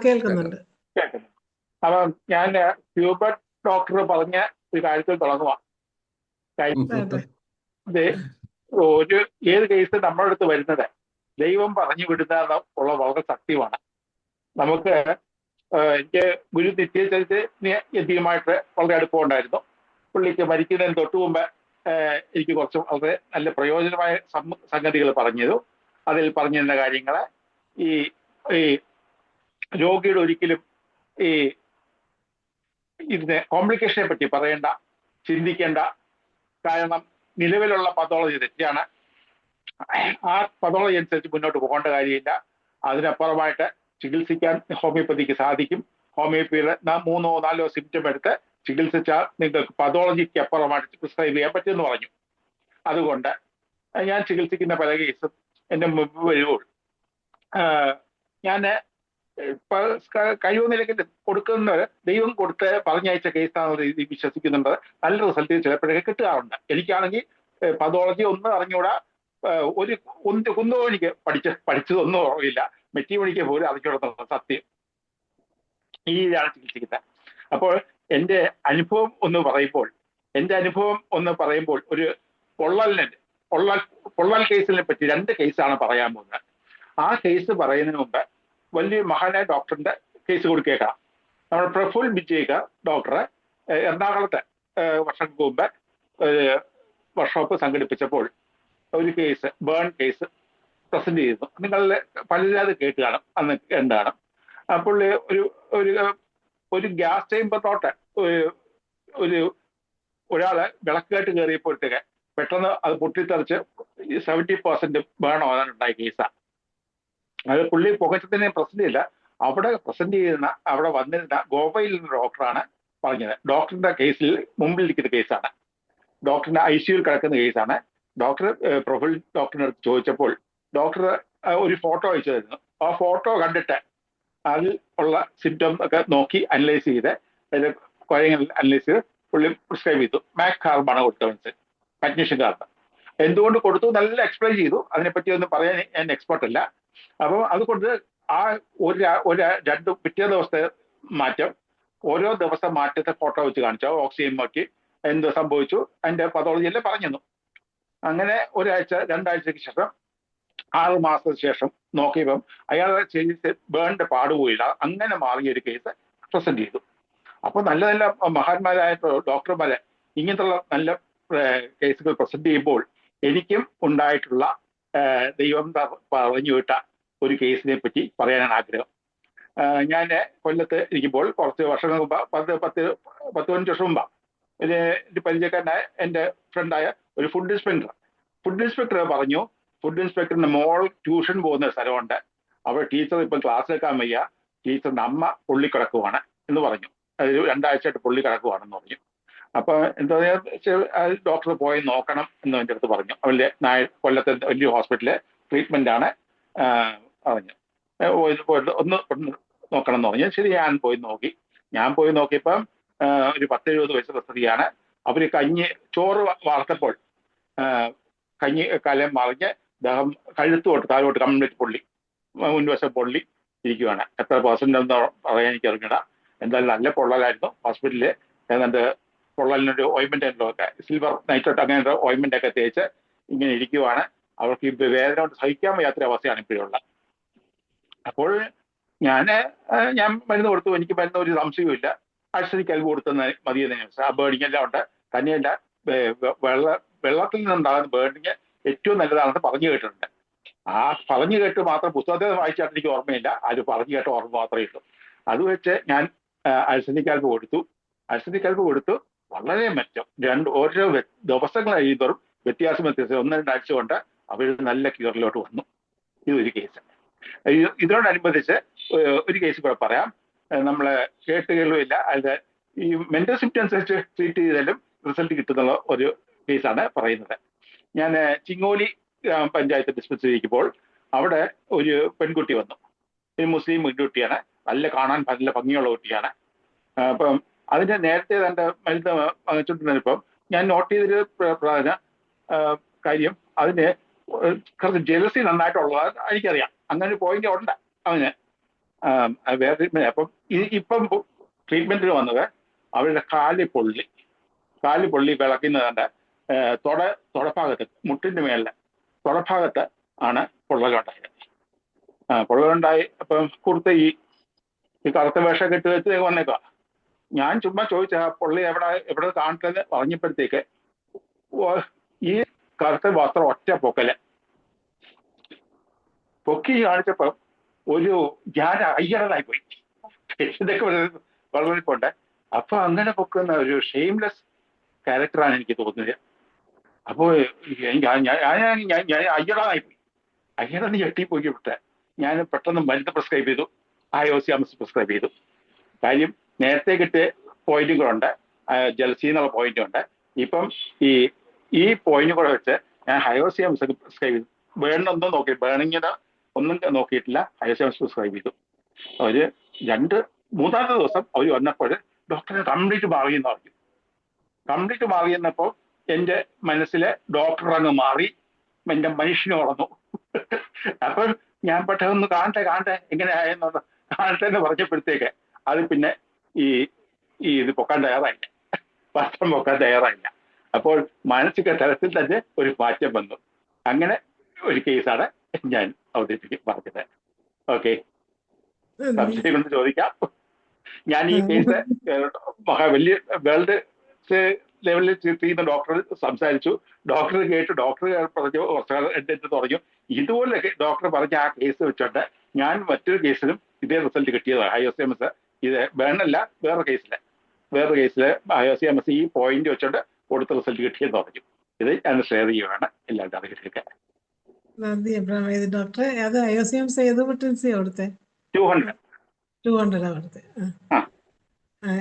Speaker 1: കേൾക്കുന്നുണ്ട്.
Speaker 5: കേൾക്കുന്നു. അപ്പം ഞാൻ ഹ്യൂബർട്ട് ഡോക്ടർ പറഞ്ഞ ഒരു കാര്യത്തിൽ തുടങ്ങുക. ഒരു ഏത് കേസ് നമ്മുടെ അടുത്ത് വരുന്നത് ദൈവം പറഞ്ഞു വിടുന്ന ഉള്ള വളരെ സത്യമാണ്. നമുക്ക് എനിക്ക് ഗുരു നിത്യചരിത്രമായിട്ട് വളരെ അടുപ്പമുണ്ടായിരുന്നു. പുള്ളിക്ക് മരിക്കുന്നതിന് തൊട്ടു മുമ്പ് എനിക്ക് കുറച്ച് വളരെ നല്ല പ്രയോജനമായ സംഗതികൾ പറഞ്ഞതു. അതിൽ പറഞ്ഞിരുന്ന കാര്യങ്ങൾ ഈ രോഗിയുടെ ഒരിക്കലും ഇതിന് കോംപ്ലിക്കേഷനെ പറ്റി പറയേണ്ട, ചിന്തിക്കേണ്ട. കാരണം നിലവിലുള്ള പതോളജി തെറ്റാണ്. ആ പതോളജി അനുസരിച്ച് മുന്നോട്ട് പോകേണ്ട കാര്യമില്ല. അതിനപ്പുറമായിട്ട് ചികിത്സിക്കാൻ ഹോമിയോപ്പതിക്ക് സാധിക്കും. ഹോമിയോപ്പതിയുടെ 3-4 സിംറ്റം എടുത്ത് ചികിത്സിച്ചാൽ നിങ്ങൾക്ക് പതോളജിക്ക് അപ്പുറമായിട്ട് പ്രിസ്ക്രൈബ് ചെയ്യാൻ പറ്റുമെന്ന് പറഞ്ഞു. അതുകൊണ്ട് ഞാൻ ചികിത്സിക്കുന്ന പല കേസും എൻ്റെ മുമ്പ് വരുമ്പോൾ ഞാൻ കഴിവ് നിലയ്ക്ക് കൊടുക്കുന്നത് ദൈവം കൊടുത്ത് പറഞ്ഞയച്ച കേസാണെന്ന രീതിയിൽ വിശ്വസിക്കുന്നുണ്ട്. നല്ല റിസൾട്ട് ചിലപ്പോഴൊക്കെ കിട്ടാറുണ്ട്. എനിക്കാണെങ്കിൽ പതോളജി ഒന്നും അറിഞ്ഞുകൂടാ, ഒരു കുന്തോ എനിക്ക് പഠിച്ചതൊന്നും ഓർമ്മയില്ല, മെറ്റീരിയലിക്ക് പോലും അറിഞ്ഞുകൂടുന്ന സത്യം. ഈ രീതിയാണ് ചികിത്സിക്കുന്നത്. അപ്പോൾ എൻ്റെ അനുഭവം ഒന്ന് പറയുമ്പോൾ ഒരു പൊള്ളൽ കേസിനെ പറ്റി 2 കേസാണ് പറയാൻ പോകുന്നത്. ആ കേസ് പറയുന്നതിന് മുമ്പ് വലിയ മഹാനായ ഡോക്ടറിന്റെ കേസ് കൊടുക്കേക്കാം. നമ്മൾ പ്രഫുൽ വിജയ് ഡോക്ടറെ എറണാകുളത്ത് വർഷങ്ങൾക്ക് മുമ്പ് വർക്ക്ഷോപ്പ് സംഘടിപ്പിച്ചപ്പോൾ ഒരു കേസ്, ബേൺ കേസ് പ്രസന്റ് ചെയ്തിരുന്നു. നിങ്ങളിൽ പലരും അത് കേട്ട് കാണും, അന്ന് എന്താണ്. അപ്പോൾ ഒരു ഗ്യാസ് ചേമ്പറിലോട്ട് ഒരാള് വിളക്കായിട്ട് കയറിയപ്പോഴത്തേക്ക് പെട്ടെന്ന് അത് പൊട്ടിത്തെറിച്ച് 70% ബേൺ ആകാനുണ്ടായ കേസാണ്. അത് പുള്ളി പുകച്ചത്തിന് പ്രസന്റ് ചെയ്യില്ല. അവിടെ പ്രസന്റ് ചെയ്യുന്ന അവിടെ വന്നിരുന്ന ഗോവയിൽ നിന്ന് ഡോക്ടറാണ് പറഞ്ഞത്. ഡോക്ടറിന്റെ കേസിൽ മുമ്പിലിരിക്കുന്ന കേസാണ്, ഡോക്ടറിന്റെ ICUവിൽ കിടക്കുന്ന കേസാണ്. ഡോക്ടർ പ്രഫുൽ ഡോക്ടറിന്റെ അടുത്ത് ചോദിച്ചപ്പോൾ ഡോക്ടർ ഒരു ഫോട്ടോ അയച്ചു തരുന്നു. ആ ഫോട്ടോ കണ്ടിട്ട് അതിൽ ഉള്ള സിംറ്റം ഒക്കെ നോക്കി അനലൈസ് ചെയ്ത് കാര്യങ്ങൾ അനലൈസ് ചെയ്ത് പുള്ളി പ്രിസ്ക്രൈബ് ചെയ്തു. മാക് കാർബാണ് കൊടുത്തത്, മാഗ്നീഷ്യം കാർബൺ. എന്തുകൊണ്ട് കൊടുത്തു നല്ല എക്സ്പ്ലെയിൻ ചെയ്തു. അതിനെപ്പറ്റി ഒന്നും പറയാൻ ഞാൻ എക്സ്പെർട്ട് അല്ല. അപ്പോൾ അതുകൊണ്ട് ആ പിറ്റേ ദിവസത്തെ മാറ്റം, ഓരോ ദിവസം മാറ്റത്തെ ഫോട്ടോ വെച്ച് കാണിച്ചു, ഓക്സിജൻ നോക്കി എന്ത് സംഭവിച്ചു, അതിന്റെ പതോളജി എല്ലാം പറഞ്ഞു. അങ്ങനെ 2 ആഴ്ചയ്ക്ക് ശേഷം 6 മാസത്തിന് ശേഷം നോക്കിയപ്പം അയാളെ ചെയ്ത് ബേണിന്റെ പാടുപോയില്ല. അങ്ങനെ മാറിയ ഒരു കേസ് പ്രസന്റ് ചെയ്തു. അപ്പൊ നല്ല നല്ല മഹാന്മാരായ ഡോക്ടർമാരെ ഇങ്ങനത്തുള്ള നല്ല കേസുകൾ പ്രസന്റ് ചെയ്യുമ്പോൾ എനിക്കും ഉണ്ടായിട്ടുള്ള ദൈവം പറഞ്ഞു വിട്ട ഒരു കേസിനെ പറ്റി പറയാനാണ് ആഗ്രഹം. ഞാൻ കൊല്ലത്ത് ഇരിക്കുമ്പോൾ കുറച്ച് വർഷങ്ങൾക്ക് മുമ്പ് 10-15 വർഷം മുമ്പ് എൻ്റെ പരിചയക്കാരനായ എൻ്റെ ഫ്രണ്ടായ ഒരു ഫുഡ് ഇൻസ്പെക്ടർ പറഞ്ഞു, ഫുഡ് ഇൻസ്പെക്ടറിന്റെ മോൾ ട്യൂഷൻ പോകുന്ന സ്ഥലമുണ്ട്, അവിടെ ടീച്ചർ ഇപ്പം ക്ലാസ് എടുക്കാൻ വയ്യ, ടീച്ചറിന്റെ അമ്മ പൊള്ളിക്കിടക്കുവാണ് എന്ന് പറഞ്ഞു. അതൊരു 2 ആഴ്ചയായിട്ട് പൊള്ളിക്കിടക്കുവാണെന്ന് പറഞ്ഞു. അപ്പൊ എന്താ ഡോക്ടർ പോയി നോക്കണം എന്ന് എൻ്റെ അടുത്ത് പറഞ്ഞു. അവരുടെ കൊല്ലത്തെ വലിയ ഹോസ്പിറ്റലിലെ ട്രീറ്റ്മെന്റ് ആണ് പറഞ്ഞു. ഒന്ന് നോക്കണം എന്ന് പറഞ്ഞു. ശരി, ഞാൻ പോയി നോക്കി. ഞാൻ പോയി നോക്കിയപ്പം ഒരു 10-70 വയസ്സുള്ള സ്ത്രീയാണ്. അവര് ചോറ് വാർത്തപ്പോൾ കഞ്ഞി കലം മറിഞ്ഞ് ദേഹം കഴുത്ത് തൊട്ട് താഴോട്ട് കംപ്ലീറ്റ് പൊള്ളി, മുൻവശം പൊള്ളി ഇരിക്കുകയാണ്. എത്ര പെർസെന്റ് എന്ന് പറയാൻ എനിക്ക് അറിഞ്ഞില്ല. എന്തായാലും നല്ല പൊള്ളലായിരുന്നു. ഹോസ്പിറ്റലിൽ ഏതാണ്ട് പൊള്ളലിനൊരു ഓയിൻമെന്റ് ഒക്കെ സിൽവർ നൈട്രേറ്റ് അങ്ങനെ ഓയിൻമെന്റ് ഒക്കെ തേച്ച് ഇങ്ങനെ ഇരിക്കുവാണ്. അവർക്ക് ഈ വേദന കൊണ്ട് സഹിക്കാൻ വയ്യാത്തൊരു അവസ്ഥയാണ് ഇപ്പോഴുള്ളത്. അപ്പോൾ ഞാൻ മരുന്ന് കൊടുത്തു. എനിക്ക് മരുന്ന് ഒരു സംശയവുമില്ല. ആഴ്ചയ്ക്ക് അൽവ് കൊടുത്തുന്ന മതിയെന്ന്. ആ ബേണിംഗ് എല്ലാം ഉണ്ട്. തന്നെയല്ല വെള്ളത്തിൽ നിന്നുണ്ടാകുന്ന ബേണിംഗ് ഏറ്റവും നല്ലതാണെന്ന് പറഞ്ഞു കേട്ടിട്ടുണ്ട്. ആ പറഞ്ഞു കേട്ട് മാത്രം പുസ്തകത്തെ വായിച്ചാൽ എനിക്ക് ഓർമ്മയില്ല. അത് പറഞ്ഞു കേട്ട ഓർമ്മ മാത്രമേ ഉള്ളൂ. അത് വെച്ച് ഞാൻ അൾസനിക്കാൽപ്പ് കൊടുത്തു. വളരെ മെച്ചം. ഓരോ ദിവസങ്ങൾ കഴിയുന്നതും വ്യത്യാസം 1-2 ആഴ്ച കൊണ്ട് അവർ നല്ല ക്യൂറിലോട്ട് വന്നു. ഇതൊരു കേസ്. ഇതിനോടനുബന്ധിച്ച് ഒരു കേസ് കൂടെ പറയാം. നമ്മള് കേട്ടുകളുമില്ല. അത് ഈ മെന്റൽ സിംറ്റംസ് വെച്ച് ട്രീറ്റ് ചെയ്താലും റിസൾട്ട് കിട്ടുന്നുള്ള ഒരു കേസാണ് പറയുന്നത്. ഞാൻ ചിങ്ങോലി ഗ്രാമപഞ്ചായത്ത് ഡിസ്പെൻസറിക്കുമ്പോൾ അവിടെ ഒരു പെൺകുട്ടി വന്നു. ഒരു മുസ്ലിം പെൺകുട്ടിയാണ്. കാണാൻ നല്ല ഭംഗിയുള്ള കുട്ടിയാണ്. അപ്പം അതിന്റെ നേരത്തെ തന്റെ മരുന്ന് വാങ്ങിച്ചുകൊണ്ടിരുന്നപ്പം ഞാൻ നോട്ട് ചെയ്തൊരു പ്രധാന കാര്യം, അതിന് കുറച്ച് ജലസി നന്നായിട്ടുള്ളത് എനിക്കറിയാം. അങ്ങനെ ഒരു പോയിന്റ് ഉണ്ട് അവന്. വേറെ അപ്പം ഇപ്പം ട്രീറ്റ്മെന്റിന് വന്നത് അവരുടെ കാല് പൊള്ളി വിളക്കുന്നതുകൊണ്ട് തൊടഭാഗത്ത്, മുട്ടിന്റെ മേളില് തൊടഭാഗത്ത് ആണ് പൊള്ളലുണ്ടായത്. പൊള്ളലുണ്ടായി. അപ്പം കൊടുത്ത ഈ കറുത്ത വേഷം കെട്ടി വെച്ച് വന്നേക്കാം. ഞാൻ ചുമ്മാ ചോദിച്ച പൊള്ളി എവിടെ കാണട്ടെന്ന് പറഞ്ഞപ്പോഴത്തേക്ക് ഈ കറുത്ത വസ്ത്രം ഒറ്റ പൊക്കി കാണിച്ചപ്പം ഞാൻ അയ്യറായി പോയി. ഇതൊക്കെ വളർന്നിട്ടുണ്ട്. അപ്പൊ അങ്ങനെ പൊക്കുന്ന ഒരു ഷെയിംലെസ് ക്യാരക്ടറാണ് എനിക്ക് തോന്നുന്നത്. അപ്പോൾ ഞാൻ അയ്യറായി പോയി. അയ്യറന്ന് ഞെട്ടിപ്പോയി വിട്ട് ഞാൻ പെട്ടെന്ന് മരുന്ന് പ്രിസ്ക്രൈബ് ചെയ്തു. ഹയോസിയാമസ് പ്രിസ്ക്രൈബ് ചെയ്തു. കാര്യം നേരത്തെ കിട്ടിയ പോയിന്റുകളുണ്ട്, ജലസി എന്നുള്ള പോയിന്റ് ഉണ്ട്. ഇപ്പം ഈ പോയിന്റ് കൂടെ വെച്ച് ഞാൻ ഹയോസിയാമസ് പ്രിസ്ക്രൈബ് ചെയ്തു. ബേണിനൊന്നും ബേണിങ്ങിന് ഒന്നും നോക്കിയിട്ടില്ല. ഹയോസിയാമസ് പ്രിസ്ക്രൈബ് ചെയ്തു. ഒരു 2-3 ദിവസം അവർ വന്നപ്പോൾ ഡോക്ടറെ കംപ്ലീറ്റ് മാറിയെന്ന് പറഞ്ഞു. കംപ്ലീറ്റ് മാറിയെന്നപ്പോൾ എൻ്റെ മനസ്സിലെ ഡോക്ടർ അങ്ങ് മാറി, എൻ്റെ മനുഷ്യന് വളർന്നു. അപ്പം ഞാൻ പെട്ടെന്ന് കാണട്ടെ എങ്ങനെയായെന്നുള്ള കാണട്ടെ എന്ന് പറഞ്ഞപ്പോഴത്തേക്ക് അത് പിന്നെ ഇത് പൊക്കാൻ തയ്യാറായില്ല, വസ്ത്രം പൊക്കാൻ തയ്യാറായില്ല. അപ്പോൾ മാനസിക തലത്തിൽ തന്നെ ഒരു മാറ്റം വന്നു. അങ്ങനെ ഒരു കേസാണ് ഞാൻ പറഞ്ഞത്. ഓക്കെ, സംശയം കൊണ്ട് ചോദിക്കാം. ഞാൻ ഈ കേസ് വലിയ വേൾഡ് ലെവലിൽ ചെയ്യുന്ന ഡോക്ടർ സംസാരിച്ചു. ഡോക്ടർ കേട്ടു. ഡോക്ടർ പറഞ്ഞു, എന്തെന്ന് പറഞ്ഞു, ഇതുപോലെ ഡോക്ടർ പറഞ്ഞ ആ കേസ് വെച്ചോണ്ട് ഞാൻ മറ്റൊരു കേസിലും ഇതേ റിസൾട്ട് കിട്ടിയതാണ്. ഹയോസിയാമസ് ഇത് വേണല്ല, വേറെ കേസില് ഹയോസിയാമസ് ഈ പോയിന്റ് വെച്ചോണ്ട് കൊടുത്ത റിസൾട്ട് കിട്ടിയെന്ന് പറഞ്ഞു. ഇത് ഞാൻ ഷെയർ ചെയ്യുകയാണ് എല്ലാവരുടെ അറിവിലേക്ക്.
Speaker 1: നന്ദി എബ്രഹാം ഡോക്ടറെ. അത് IOCMS ഏത് പൊട്ടൻസി കൊടുത്തേ? 200 കൊടുത്തേ.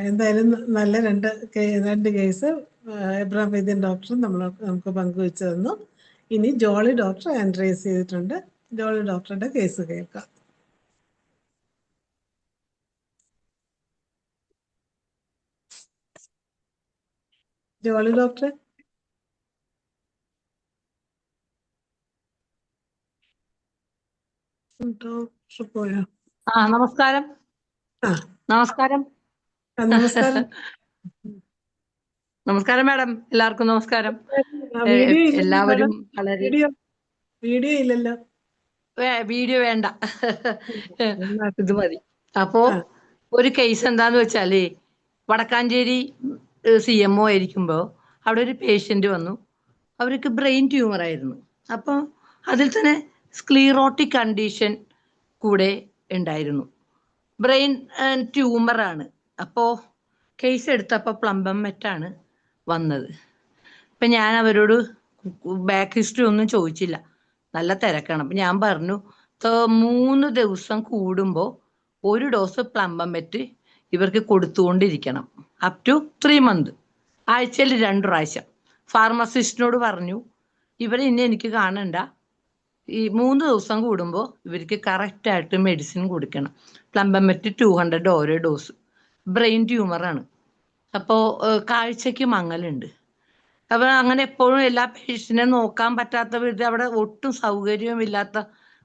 Speaker 1: എന്തായാലും നല്ല രണ്ട് കേസ് എബ്രഹാം വൈദ്യൻ ഡോക്ടറും നമുക്ക് പങ്കുവെച്ചു തന്നു. ഇനി ജോളി ഡോക്ടർ ഹാൻഡ് റൈസ് ചെയ്തിട്ടുണ്ട്. ജോളി ഡോക്ടറുടെ കേസ് കേൾക്കാം. ജോളി ഡോക്ടർ. ഡോക്ടർ പോയോ?
Speaker 6: നമസ്കാരം. നമസ്കാരം നമസ്കാരം മാഡം. എല്ലാവർക്കും നമസ്കാരം. എല്ലാവരും വളരെ
Speaker 1: വീഡിയോ ഇല്ലല്ലോ.
Speaker 6: വീഡിയോ വേണ്ട, ഇത് മതി. അപ്പോ ഒരു കേസ് എന്താന്ന് വെച്ചാല്, വടക്കാഞ്ചേരി CMO ആയിരിക്കുമ്പോ അവിടെ ഒരു പേഷ്യന്റ് വന്നു. അവർക്ക് ബ്രെയിൻ ട്യൂമർ ആയിരുന്നു. അപ്പോൾ അതിൽ തന്നെ സ്ക്ലീറോട്ടിക് കണ്ടീഷൻ കൂടെ ഉണ്ടായിരുന്നു. ബ്രെയിൻ ട്യൂമറാണ്. അപ്പോൾ കേസ് എടുത്തപ്പോൾ പ്ലംബമെറ്റാണ് വന്നത്. അപ്പം ഞാൻ അവരോട് ബാക്ക് ഹിസ്റ്ററി ഒന്നും ചോദിച്ചില്ല, നല്ല തിരക്കാണ്. അപ്പം ഞാൻ പറഞ്ഞു, 3 ദിവസം കൂടുമ്പോൾ 1 ഡോസ് പ്ലംബമെറ്റ് ഇവർക്ക് കൊടുത്തുകൊണ്ടിരിക്കണം, അപ് ടു 3 months. ആഴ്ചയിൽ 2 പ്രാവശ്യം. ഫാർമസിസ്റ്റിനോട് പറഞ്ഞു, ഇവരെ ഇനി എനിക്ക് കാണണ്ട, ഈ 3 ദിവസം കൂടുമ്പോൾ ഇവർക്ക് കറക്റ്റായിട്ട് മെഡിസിൻ കൊടുക്കണം. പ്ലംബമെറ്റ് 200 ഓരോ ഡോസ്. ബ്രെയിൻ ട്യൂമറാണ്. അപ്പോൾ കാഴ്ചയ്ക്ക് മങ്ങലുണ്ട്. അപ്പോൾ അങ്ങനെ എപ്പോഴും എല്ലാ പേഷ്യൻറ്റിനെ നോക്കാൻ പറ്റാത്ത വിധത്തിൽ അവിടെ ഒട്ടും സൗകര്യമില്ലാത്ത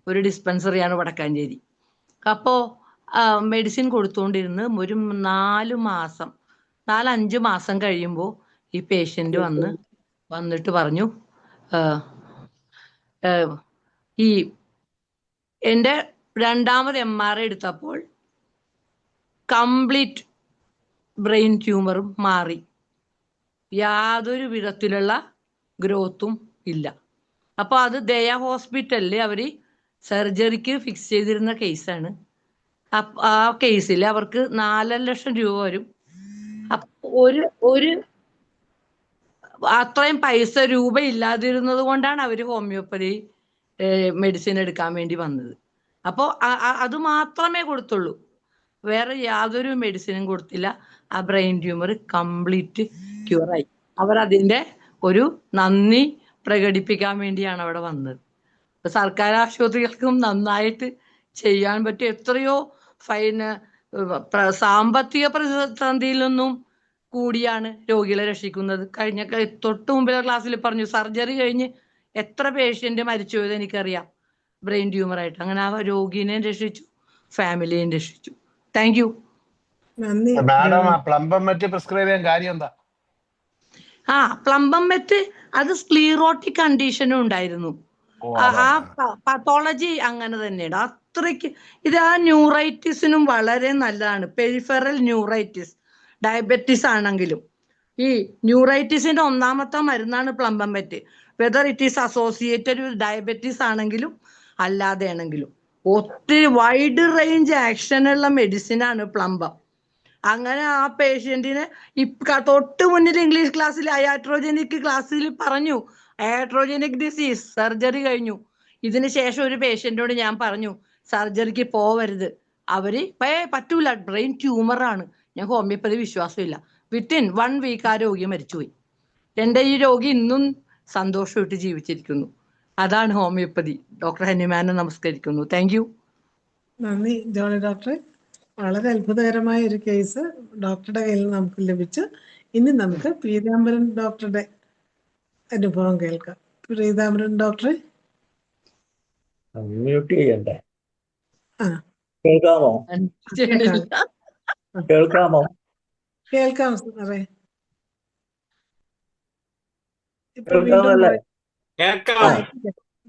Speaker 6: ഒരു ഡിസ്പെൻസറിയാണ് വടക്കാഞ്ചേരി. അപ്പോൾ മെഡിസിൻ കൊടുത്തുകൊണ്ടിരുന്ന് ഒരു 4-5 മാസം കഴിയുമ്പോൾ ഈ പേഷ്യൻ്റ് വന്നിട്ട് പറഞ്ഞു, ഈ എൻ്റെ രണ്ടാമത് MRI എടുത്തപ്പോൾ കംപ്ലീറ്റ് ബ്രെയിൻ ട്യൂമറും മാറി, യാതൊരു വിധത്തിലുള്ള ഗ്രോത്തും ഇല്ല. അപ്പോൾ അത് ദയ ഹോസ്പിറ്റലിൽ അവർ സർജറിക്ക് ഫിക്സ് ചെയ്തിരുന്ന കേസാണ്. ആ കേസിൽ അവർക്ക് 4 ലക്ഷം രൂപ വരും. ഒരു അത്രയും രൂപ ഇല്ലാതിരുന്നത് കൊണ്ടാണ് അവർ ഹോമിയോപ്പതി മെഡിസിൻ എടുക്കാൻ വേണ്ടി വന്നത്. അപ്പോൾ അത് മാത്രമേ കൊടുത്തുള്ളൂ, വേറെ യാതൊരു മെഡിസിനും കൊടുത്തില്ല. ആ ബ്രെയിൻ ട്യൂമർ കംപ്ലീറ്റ് ക്യൂറായി. അവരതിൻ്റെ ഒരു നന്ദി പ്രകടിപ്പിക്കാൻ വേണ്ടിയാണ് അവിടെ വന്നത്. സർക്കാർ ആശുപത്രികൾക്കും നന്നായിട്ട് ചെയ്യാൻ പറ്റും. എത്രയോ സാമ്പത്തിക പ്രതിസന്ധിയിൽ നിന്നും കൂടിയാണ് രോഗികളെ രക്ഷിക്കുന്നത്. കഴിഞ്ഞ തൊട്ട് മുമ്പിലെ ക്ലാസ്സിൽ പറഞ്ഞു, സർജറി കഴിഞ്ഞ് എത്ര പേഷ്യൻ്റ് മരിച്ചു പോയത് എനിക്കറിയാം, ബ്രെയിൻ ട്യൂമറായിട്ട്. അങ്ങനെ ആ രോഗിനെയും രക്ഷിച്ചു, ഫാമിലിയെയും രക്ഷിച്ചു. Thank you.
Speaker 1: നന്ദി.
Speaker 7: മാഡം, ആ പ്ലംബം മെറ്റ് പ്രിസ്ക്രൈബ് ചെയ്യാൻ കാര്യം എന്താ?
Speaker 6: പ്ലംബം മെറ്റ് അത് സ്ക്ലീറോട്ടിക് കണ്ടീഷനും ഉണ്ടായിരുന്നു. ആ പത്തോളജി അങ്ങനെ തന്നെയാണ്. അത്രയ്ക്ക് ഇത് ആ ന്യൂറൈറ്റിസിനും വളരെ നല്ലതാണ്. പെരിഫറൽ ന്യൂറൈറ്റിസ്, ഡയബറ്റിസ് ആണെങ്കിലും ഈ ന്യൂറൈറ്റിസിന്റെ ഒന്നാമത്തെ മരുന്നാണ് plumbum met. Whether it is associated with diabetes ആണെങ്കിലും അല്ലാതെ ആണെങ്കിലും ഒത്തിരി വൈഡ് റേഞ്ച് ആക്ഷനുള്ള മെഡിസിനാണ് പ്ലംബം. അങ്ങനെ ആ പേഷ്യൻറ്റിനെ തൊട്ട് മുന്നിൽ ഇംഗ്ലീഷ് ക്ലാസ്സിൽ അയാട്രോജനിക് ക്ലാസ്സിൽ പറഞ്ഞു, അയാട്രോജനിക് ഡിസീസ് സർജറി കഴിഞ്ഞു. ഇതിന് ശേഷം ഒരു പേഷ്യൻറ്റോട് ഞാൻ പറഞ്ഞു, സർജറിക്ക് പോവരുത്. അവര് പറ്റൂല, ബ്രെയിൻ ട്യൂമറാണ്, ഞാൻ ഹോമിയോപ്പതി വിശ്വാസമില്ല. വിത്തിൻ 1 വീക്ക് ആ രോഗി മരിച്ചുപോയി. എൻ്റെ ഈ രോഗി ഇന്നും സന്തോഷമായിട്ട് ജീവിച്ചിരിക്കുന്നു. അതാണ് ഹോമിയോപ്പതി. ഡോക്ടർ ഹനുമാനെ നമസ്കരിക്കുന്നു. Thank you.
Speaker 1: നന്ദി ജോളി ഡോക്ടർ. വളരെ അത്ഭുതകരമായ ഒരു കേസ് ഡോക്ടറുടെ കയ്യിൽ നമുക്ക് ലഭിച്ചു. ഇനി നമുക്ക് പീതാംബരൻ ഡോക്ടറുടെ അനുഭവം കേൾക്കാം. പീതാംബരൻ ഡോക്ടറെ
Speaker 8: മ്യൂട്ട് ചെയ്യണ്ടേ?
Speaker 1: ആ
Speaker 8: കേൾക്കാമോ? കേൾക്കാമോ?
Speaker 1: കേൾക്കാം സാറേ. ഇപ്പൊ
Speaker 8: കേൾക്കാമല്ലേ?
Speaker 3: കേൾക്കാം.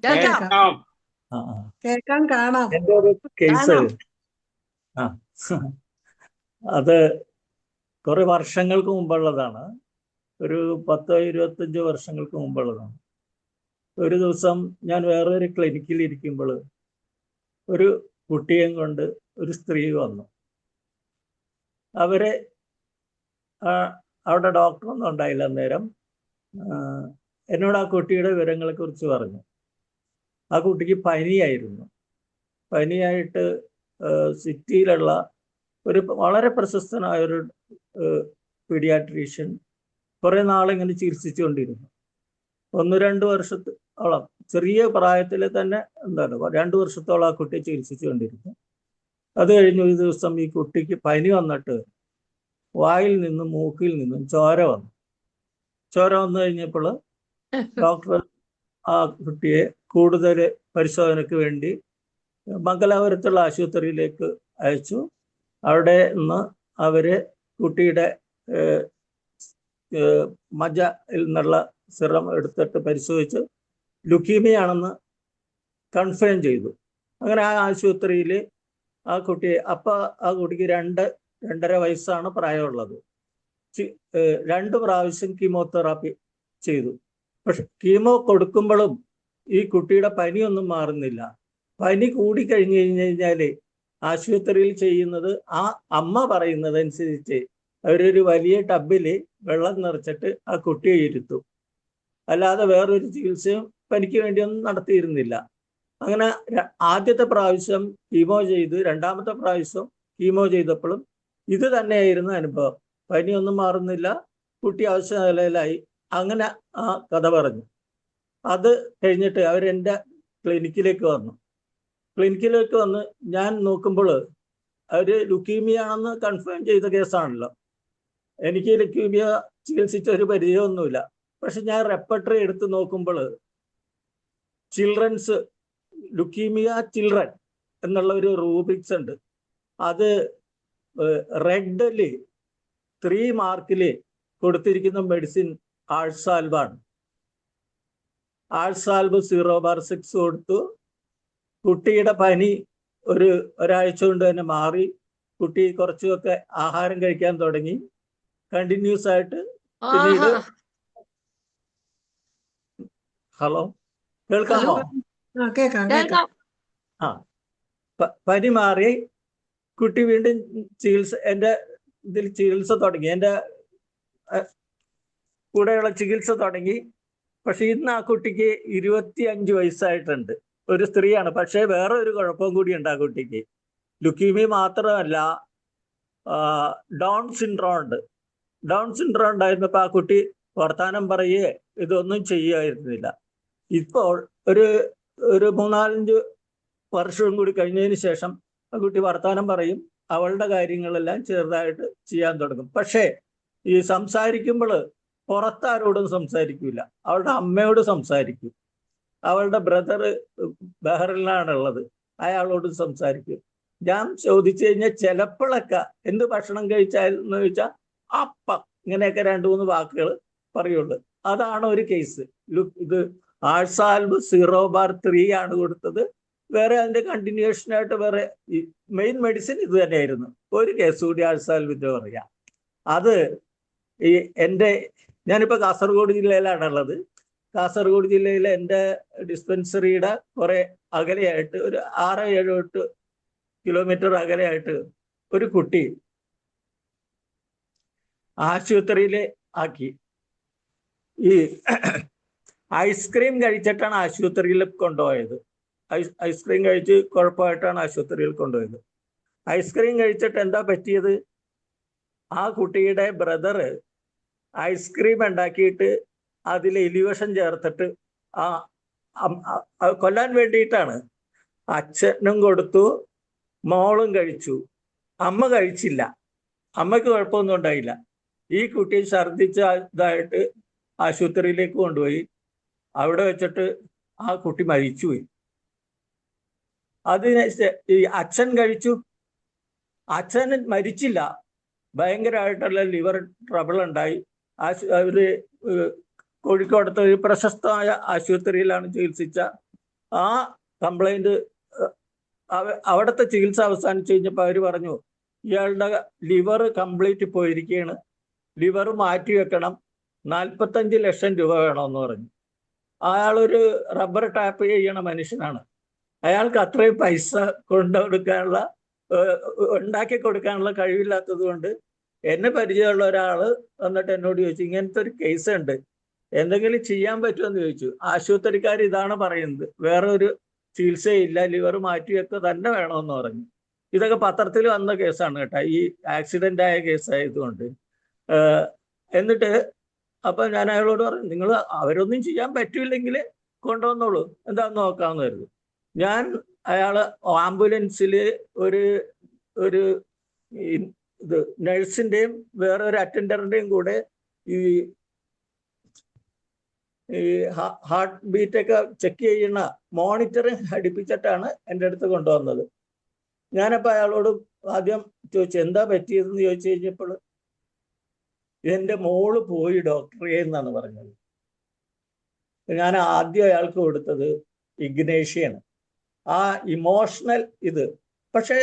Speaker 1: കേൾക്കാം, കേൾക്കാം, കാണാം.
Speaker 8: എന്റെ ഒരു കേസ്, അത് കുറെ വർഷങ്ങൾക്ക് മുമ്പുള്ളതാണ്. ഒരു 10-25 വർഷങ്ങൾക്ക് മുമ്പുള്ളതാണ്. ഒരു ദിവസം ഞാൻ വേറൊരു ക്ലിനിക്കിൽ ഇരിക്കുമ്പോൾ ഒരു കുട്ടിയെയും കൊണ്ട് ഒരു സ്ത്രീ വന്നു. അവരെ അവിടെ ഡോക്ടറൊന്നും ഉണ്ടായില്ല അന്നേരം. എന്നോട് ആ കുട്ടിയുടെ വിവരങ്ങളെ കുറിച്ച് പറഞ്ഞു. ആ കുട്ടിക്ക് പനിയായിരുന്നു. പനിയായിട്ട് സിറ്റിയിലുള്ള ഒരു വളരെ പ്രശസ്തനായൊരു പീഡിയാട്രീഷ്യൻ കുറേ നാളിങ്ങനെ ചികിത്സിച്ചുകൊണ്ടിരുന്നു. 1-2 വർഷത്തോളം, ചെറിയ പ്രായത്തിൽ തന്നെ 2 വർഷത്തോളം ആ കുട്ടിയെ ചികിത്സിച്ചുകൊണ്ടിരുന്നു. അത് കഴിഞ്ഞ് ഒരു ദിവസം ഈ കുട്ടിക്ക് പനി വന്നിട്ട് വായിൽ നിന്നും മൂക്കിൽ നിന്നും ചോര വന്നു. ചോര വന്നു കഴിഞ്ഞപ്പോൾ ഡോക്ടർ ആ കുട്ടിയെ കൂടുതൽ പരിശോധനയ്ക്ക് വേണ്ടി മംഗലാപുരത്തുള്ള ആശുപത്രിയിലേക്ക് അയച്ചു. അവിടെ നിന്ന് അവര് കുട്ടിയുടെ മജ്ജയിൽ നിന്നുള്ള സിറം എടുത്തിട്ട് പരിശോധിച്ച് ലുക്കീമിയാണെന്ന് കൺഫേം ചെയ്തു. അങ്ങനെ ആ ആശുപത്രിയിൽ ആ കുട്ടിയെ, ആ കുട്ടിക്ക് 2-2.5 വയസ്സാണ് പ്രായമുള്ളത്. 2 പ്രാവശ്യം കീമോതെറാപ്പി ചെയ്തു. പക്ഷെ കീമോ കൊടുക്കുമ്പോഴും ഈ കുട്ടിയുടെ പനിയൊന്നും മാറുന്നില്ല. പനി കൂടി കഴിഞ്ഞു കഴിഞ്ഞാൽ ആശുപത്രിയിൽ ചെയ്യുന്നത് ആ അമ്മ പറയുന്നതനുസരിച്ച് അവരൊരു വലിയ ടബിൽ വെള്ളം നിറച്ചിട്ട് ആ കുട്ടിയെ ഇരുത്തും. അല്ലാതെ വേറൊരു ചികിത്സയും പനിക്ക് വേണ്ടിയൊന്നും നടത്തിയിരുന്നില്ല. അങ്ങനെ ആദ്യത്തെ പ്രാവശ്യം കീമോ ചെയ്ത് 2ാമത്തെ പ്രാവശ്യം കീമോ ചെയ്തപ്പോഴും ഇത് തന്നെയായിരുന്നു അനുഭവം. പനിയൊന്നും മാറുന്നില്ല, കുട്ടി അവശ നിലയിലായി. അങ്ങനെ ആ കഥ പറഞ്ഞു. അത് കഴിഞ്ഞിട്ട് അവരെൻ്റെ ക്ലിനിക്കിലേക്ക് വന്നു. ക്ലിനിക്കിലേക്ക് വന്ന് ഞാൻ നോക്കുമ്പോൾ ഒരു ലുക്കീമിയ ആണെന്ന് കൺഫേം ചെയ്ത കേസാണല്ലോ. എനിക്ക് ലുക്കീമിയ ചികിത്സിച്ച ഒരു പരിചയമൊന്നുമില്ല. പക്ഷെ ഞാൻ റെപ്പർട്ടറി എടുത്ത് നോക്കുമ്പോൾ ചിൽഡ്രൻസ് ലുക്കീമിയ ചിൽഡ്രൻ എന്നുള്ള ഒരു റൂബിക്സ് ഉണ്ട്. അത് റെഡില് 3 മാർക്കിൽ കൊടുത്തിരിക്കുന്ന മെഡിസിൻ ആഴ്സാൽബാണ്. ആഴ്സാൽബ് 0/6 കൊടുത്തു. കുട്ടിയുടെ പനി ഒരാഴ്ച കൊണ്ട് തന്നെ മാറി. കുട്ടി കുറച്ചൊക്കെ ആഹാരം കഴിക്കാൻ തുടങ്ങി. കണ്ടിന്യൂസ് ആയിട്ട് പിന്നീട് ഹലോ കേൾക്കാമോ?
Speaker 1: കേക്കാം.
Speaker 8: ആ പനി മാറി. കുട്ടി വീണ്ടും എൻ്റെ ഇതിൽ ചികിത്സ തുടങ്ങി, എൻ്റെ കൂടെയുള്ള ചികിത്സ തുടങ്ങി. പക്ഷെ ഇന്ന് ആ കുട്ടിക്ക് 25 വയസ്സായിട്ടുണ്ട്. ഒരു സ്ത്രീയാണ്. പക്ഷേ വേറെ ഒരു കുഴപ്പവും കൂടി ഉണ്ട് ആ കുട്ടിക്ക്. ലുക്കീമിയ മാത്രമല്ല, ഡൗൺ സിൻഡ്രോം ഉണ്ട്. ഡൗൺ സിൻഡ്രോം ഉണ്ടായിരുന്നപ്പോൾ ആ കുട്ടി വർത്താനം പറയേ ഇതൊന്നും ചെയ്യുമായിരുന്നില്ല. ഇപ്പോൾ ഒരു 3-4 വർഷവും കൂടി കഴിഞ്ഞതിന് ശേഷം ആ കുട്ടി വർത്താനം പറയും. അവളുടെ കാര്യങ്ങളെല്ലാം ചെറുതായിട്ട് ചെയ്യാൻ തുടങ്ങും. പക്ഷേ ഈ സംസാരിക്കുമ്പോൾ പുറത്താരോടും സംസാരിക്കില്ല. അവളുടെ അമ്മയോട് സംസാരിക്കും. അവളുടെ ബ്രദർ ബഹ്റിനിലാണുള്ളത്, അയാളോടും സംസാരിക്കും. ഞാൻ ചോദിച്ചു കഴിഞ്ഞാൽ ചിലപ്പോഴൊക്കെ എന്ത് ഭക്ഷണം കഴിച്ചാലെന്ന് ചോദിച്ചാൽ അപ്പം ഇങ്ങനെയൊക്കെ 2-3 വാക്കുകൾ പറയുള്ളൂ. അതാണ് ഒരു കേസ്. ഇത് ആഴ്സാൽബ് 0/3 ആണ് കൊടുത്തത്. വേറെ അതിന്റെ കണ്ടിന്യൂഷനായിട്ട് വേറെ മെയിൻ മെഡിസിൻ ഇത് തന്നെയായിരുന്നു. ഒരു കേസ് കൂടി ആഴ്സാൽബിന്റെ പറയാം. അത് ഞാനിപ്പോൾ കാസർഗോഡ് ജില്ലയിലാണുള്ളത്. കാസർഗോഡ് ജില്ലയിലെ എൻ്റെ ഡിസ്പെൻസറിയുടെ കുറെ അകലെയായിട്ട് ഒരു 6-7-8 കിലോമീറ്റർ അകലെയായിട്ട് ഒരു കുട്ടി ആശുപത്രിയിൽ ആക്കി. ഈ ഐസ്ക്രീം കഴിച്ചിട്ടാണ് ആശുപത്രിയിൽ കൊണ്ടുപോയത്. ഐസ്ക്രീം കഴിച്ച് കുഴപ്പമായിട്ടാണ് ആശുപത്രിയിൽ കൊണ്ടുപോയത്. ഐസ്ക്രീം കഴിച്ചിട്ട് എന്താ പറ്റിയത്? ആ കുട്ടിയുടെ ബ്രദറ് ഐസ്ക്രീം ഉണ്ടാക്കിയിട്ട് അതിൽ എലിവേഷൻ ചേർത്തിട്ട് കൊല്ലാൻ വേണ്ടിയിട്ടാണ്. അച്ഛനും കൊടുത്തു, മോളും കഴിച്ചു, അമ്മ കഴിച്ചില്ല. അമ്മയ്ക്ക് കുഴപ്പമൊന്നും ഉണ്ടായില്ല. ഈ കുട്ടി ഛർദ്ദിച്ച ഇതായിട്ട് ആശുപത്രിയിലേക്ക് കൊണ്ടുപോയി. അവിടെ വെച്ചിട്ട് ആ കുട്ടി മരിച്ചുപോയി. അതിന് ഈ അച്ഛൻ കഴിച്ചു. അച്ഛൻ മരിച്ചില്ല. ഭയങ്കരമായിട്ടുള്ള ലിവർ ട്രബിൾ ഉണ്ടായി. അവര് കോഴിക്കോടത്തെ ഒരു പ്രശസ്തമായ ആശുപത്രിയിലാണ് ചികിത്സിച്ച. ആ കംപ്ലൈന്റ് അവിടുത്തെ ചികിത്സ അവസാനിച്ചു കഴിഞ്ഞപ്പോൾ അവർ പറഞ്ഞു ഇയാളുടെ ലിവർ കംപ്ലീറ്റ് പോയിരിക്കുകയാണ്, ലിവർ മാറ്റി വെക്കണം, 45 ലക്ഷം രൂപ വേണമെന്ന് പറഞ്ഞു. അയാളൊരു റബ്ബർ ടാപ്പ് ചെയ്യണ മനുഷ്യനാണ്. അയാൾക്ക് അത്രയും പൈസ ഉണ്ടാക്കി കൊടുക്കാനുള്ള കഴിവില്ലാത്തത് കൊണ്ട് എന്നെ പരിചയമുള്ള ഒരാൾ വന്നിട്ട് എന്നോട് ചോദിച്ചു, ഇങ്ങനത്തെ ഒരു കേസ് ഉണ്ട്, എന്തെങ്കിലും ചെയ്യാൻ പറ്റുമെന്ന് ചോദിച്ചു. ആശുപത്രിക്കാർ ഇതാണ് പറയുന്നത്, വേറെ ഒരു ചികിത്സയില്ല, ലിവർ മാറ്റിയൊക്കെ തന്നെ വേണമെന്ന് പറഞ്ഞു. ഇതൊക്കെ പത്രത്തിൽ വന്ന കേസാണ് കേട്ടോ, ഈ ആക്സിഡന്റ് ആയ കേസായതുകൊണ്ട്. എന്നിട്ട് അപ്പൊ ഞാൻ അയാളോട് പറഞ്ഞു, നിങ്ങൾ അവരൊന്നും ചെയ്യാൻ പറ്റില്ലെങ്കിൽ കൊണ്ടുവന്നോളൂ, എന്താന്ന് നോക്കാമെന്ന് കരുതി. ഞാൻ അയാള് ആംബുലൻസിൽ ഒരു ഇത് നഴ്സിന്റെയും വേറെ ഒരു അറ്റൻഡറിന്റെയും കൂടെ ഈ ഹാർട്ട് ബീറ്റൊക്കെ ചെക്ക് ചെയ്യുന്ന മോണിറ്ററിങ് ഘടിപ്പിച്ചിട്ടാണ് എൻ്റെ അടുത്ത് കൊണ്ടുവന്നത്. ഞാനപ്പോൾ അയാളോട് ആദ്യം ചോദിച്ചു എന്താ പറ്റിയതെന്ന് ചോദിച്ചു കഴിഞ്ഞപ്പോൾ എൻ്റെ മോള് പോയി ഡോക്ടറെ എന്നാണ് പറഞ്ഞത്. ഞാൻ ആദ്യം അയാൾക്ക് കൊടുത്തത് ഇഗ്നേഷ്യയാണ്, ആ ഇമോഷണൽ ഇത്. പക്ഷെ